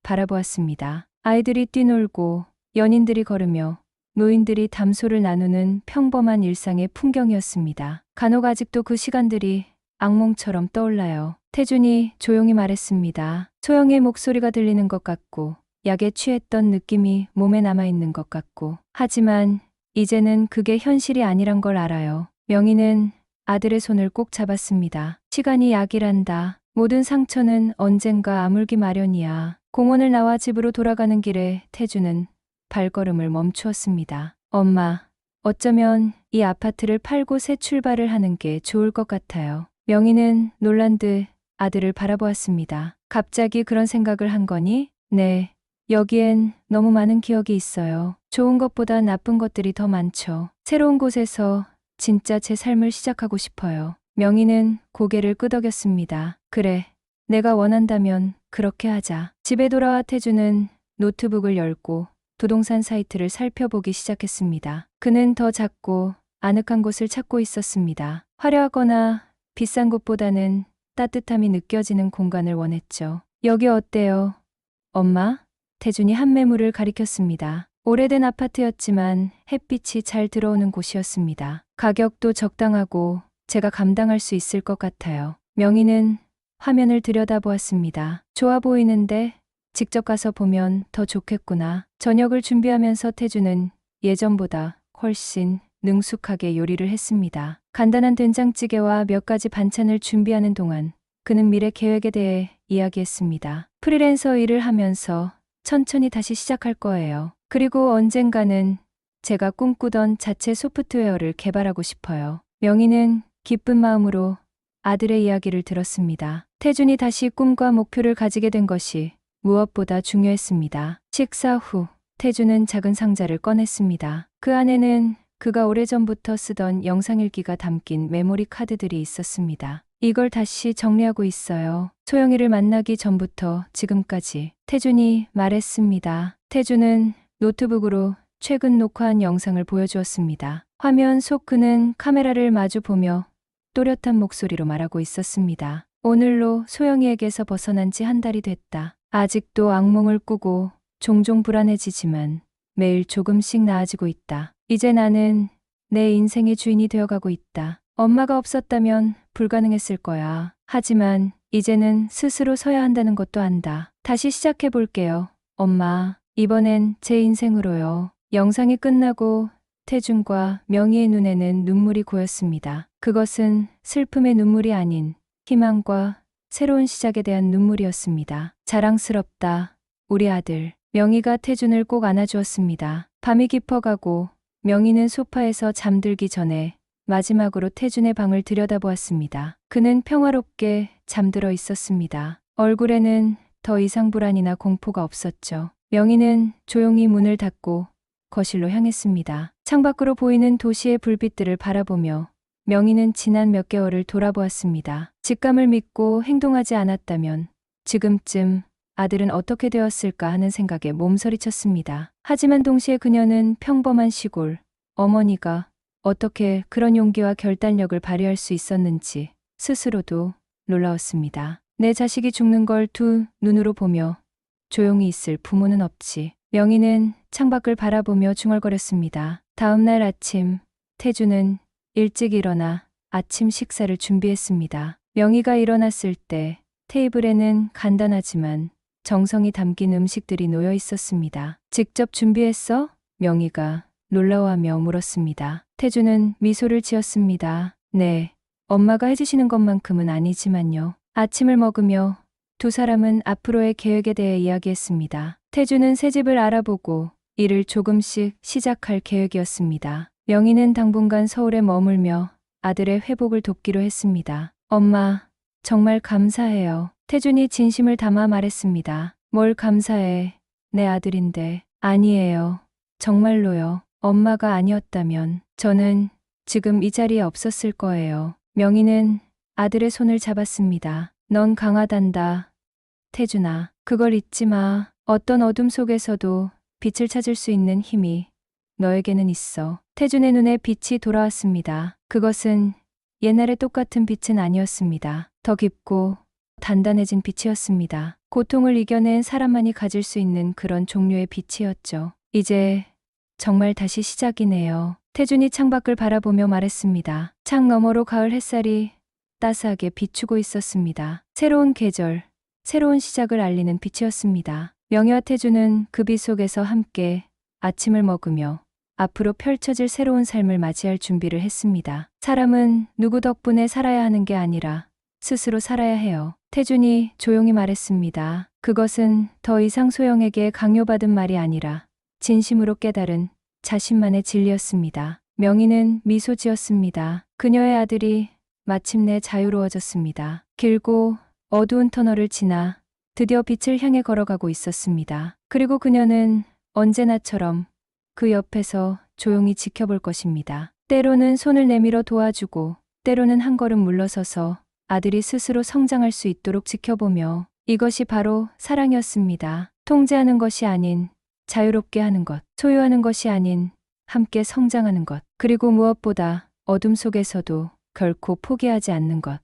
바라보았습니다. 아이들이 뛰놀고 연인들이 걸으며 노인들이 담소를 나누는 평범한 일상의 풍경이었습니다. 간혹 아직도 그 시간들이 악몽처럼 떠올라요. 태준이 조용히 말했습니다. 소영의 목소리가 들리는 것 같고 약에 취했던 느낌이 몸에 남아있는 것 같고 하지만 이제는 그게 현실이 아니란 걸 알아요. 명희는 아들의 손을 꼭 잡았습니다. 시간이 약이란다. 모든 상처는 언젠가 아물기 마련이야. 공원을 나와 집으로 돌아가는 길에 태주는 발걸음을 멈추었습니다. 엄마, 어쩌면 이 아파트를 팔고 새 출발을 하는 게 좋을 것 같아요. 명희는 놀란 듯 아들을 바라보았습니다. 갑자기 그런 생각을 한 거니? 네. 여기엔 너무 많은 기억이 있어요. 좋은 것보다 나쁜 것들이 더 많죠. 새로운 곳에서 진짜 제 삶을 시작하고 싶어요. 명희는 고개를 끄덕였습니다. 그래, 내가 원한다면 그렇게 하자. 집에 돌아와 태주는 노트북을 열고 부동산 사이트를 살펴보기 시작했습니다. 그는 더 작고 아늑한 곳을 찾고 있었습니다. 화려하거나 비싼 곳보다는 따뜻함이 느껴지는 공간을 원했죠. 여기 어때요? 엄마? 태준이 한 매물을 가리켰습니다. 오래된 아파트였지만 햇빛이 잘 들어오는 곳이었습니다. 가격도 적당하고 제가 감당할 수 있을 것 같아요. 명희는 화면을 들여다보았습니다. 좋아 보이는데 직접 가서 보면 더 좋겠구나. 저녁을 준비하면서 태주는 예전보다 훨씬 능숙하게 요리를 했습니다. 간단한 된장찌개와 몇 가지 반찬을 준비하는 동안 그는 미래 계획에 대해 이야기했습니다. 프리랜서 일을 하면서 천천히 다시 시작할 거예요. 그리고 언젠가는 제가 꿈꾸던 자체 소프트웨어를 개발하고 싶어요. 명희는 기쁜 마음으로 아들의 이야기를 들었습니다. 태준이 다시 꿈과 목표를 가지게 된 것이 무엇보다 중요했습니다. 식사 후 태준은 작은 상자를 꺼냈습니다. 그 안에는 그가 오래전부터 쓰던 영상일기가 담긴 메모리 카드들이 있었습니다. 이걸 다시 정리하고 있어요. 소영이를 만나기 전부터 지금까지. 태준이 말했습니다. 태준은 노트북으로 최근 녹화한 영상을 보여주었습니다. 화면 속 그는 카메라를 마주 보며 또렷한 목소리로 말하고 있었습니다. 오늘로 소영이에게서 벗어난 지 한 달이 됐다. 아직도 악몽을 꾸고 종종 불안해지지만 매일 조금씩 나아지고 있다. 이제 나는 내 인생의 주인이 되어가고 있다. 엄마가 없었다면 불가능했을 거야. 하지만 이제는 스스로 서야 한다는 것도 안다. 다시 시작해볼게요. 엄마, 이번엔 제 인생으로요. 영상이 끝나고 태준과 명희의 눈에는 눈물이 고였습니다. 그것은 슬픔의 눈물이 아닌 희망과 새로운 시작에 대한 눈물이었습니다. 자랑스럽다, 우리 아들. 명희가 태준을 꼭 안아주었습니다. 밤이 깊어가고 명희는 소파에서 잠들기 전에 마지막으로 태준의 방을 들여다보았습니다. 그는 평화롭게 잠들어 있었습니다. 얼굴에는 더 이상 불안이나 공포가 없었죠. 명희는 조용히 문을 닫고 거실로 향했습니다. 창밖으로 보이는 도시의 불빛들을 바라보며 명희는 지난 몇 개월을 돌아보았습니다. 직감을 믿고 행동하지 않았다면 지금쯤 아들은 어떻게 되었을까 하는 생각에 몸서리쳤습니다. 하지만 동시에 그녀는 평범한 시골 어머니가 어떻게 그런 용기와 결단력을 발휘할 수 있었는지 스스로도 놀라웠습니다. 내 자식이 죽는 걸 두 눈으로 보며 조용히 있을 부모는 없지. 명희는 창밖을 바라보며 중얼거렸습니다. 다음 날 아침, 태주는 일찍 일어나 아침 식사를 준비했습니다. 명희가 일어났을 때 테이블에는 간단하지만 정성이 담긴 음식들이 놓여 있었습니다. 직접 준비했어? 명희가 놀라워하며 물었습니다. 태주는 미소를 지었습니다. 네, 엄마가 해주시는 것만큼은 아니지만요. 아침을 먹으며 두 사람은 앞으로의 계획에 대해 이야기했습니다. 태주는 새 집을 알아보고 일을 조금씩 시작할 계획이었습니다. 명희는 당분간 서울에 머물며 아들의 회복을 돕기로 했습니다. 엄마, 정말 감사해요. 태준이 진심을 담아 말했습니다. 뭘 감사해. 내 아들인데. 아니에요. 정말로요. 엄마가 아니었다면 저는 지금 이 자리에 없었을 거예요. 명희는 아들의 손을 잡았습니다. 넌 강하단다. 태준아, 그걸 잊지 마. 어떤 어둠 속에서도 빛을 찾을 수 있는 힘이 너에게는 있어. 태준의 눈에 빛이 돌아왔습니다. 그것은 옛날의 똑같은 빛은 아니었습니다. 더 깊고 단단해진 빛이었습니다. 고통을 이겨낸 사람만이 가질 수 있는 그런 종류의 빛이었죠. 이제 정말 다시 시작이네요. 태준이 창밖을 바라보며 말했습니다. 창 너머로 가을 햇살이 따스하게 비추고 있었습니다. 새로운 계절, 새로운 시작을 알리는 빛이었습니다. 명희와 태준은 그 빛 속에서 함께 아침을 먹으며 앞으로 펼쳐질 새로운 삶을 맞이할 준비를 했습니다. 사람은 누구 덕분에 살아야 하는 게 아니라 스스로 살아야 해요. 태준이 조용히 말했습니다. 그것은 더 이상 소영에게 강요받은 말이 아니라 진심으로 깨달은 자신만의 진리였습니다. 명희는 미소 지었습니다. 그녀의 아들이 마침내 자유로워졌습니다. 길고 어두운 터널을 지나 드디어 빛을 향해 걸어가고 있었습니다. 그리고 그녀는 언제나처럼 그 옆에서 조용히 지켜볼 것입니다. 때로는 손을 내밀어 도와주고 때로는 한 걸음 물러서서 아들이 스스로 성장할 수 있도록 지켜보며 이것이 바로 사랑이었습니다. 통제하는 것이 아닌 자유롭게 하는 것, 소유하는 것이 아닌 함께 성장하는 것, 그리고 무엇보다 어둠 속에서도 결코 포기하지 않는 것.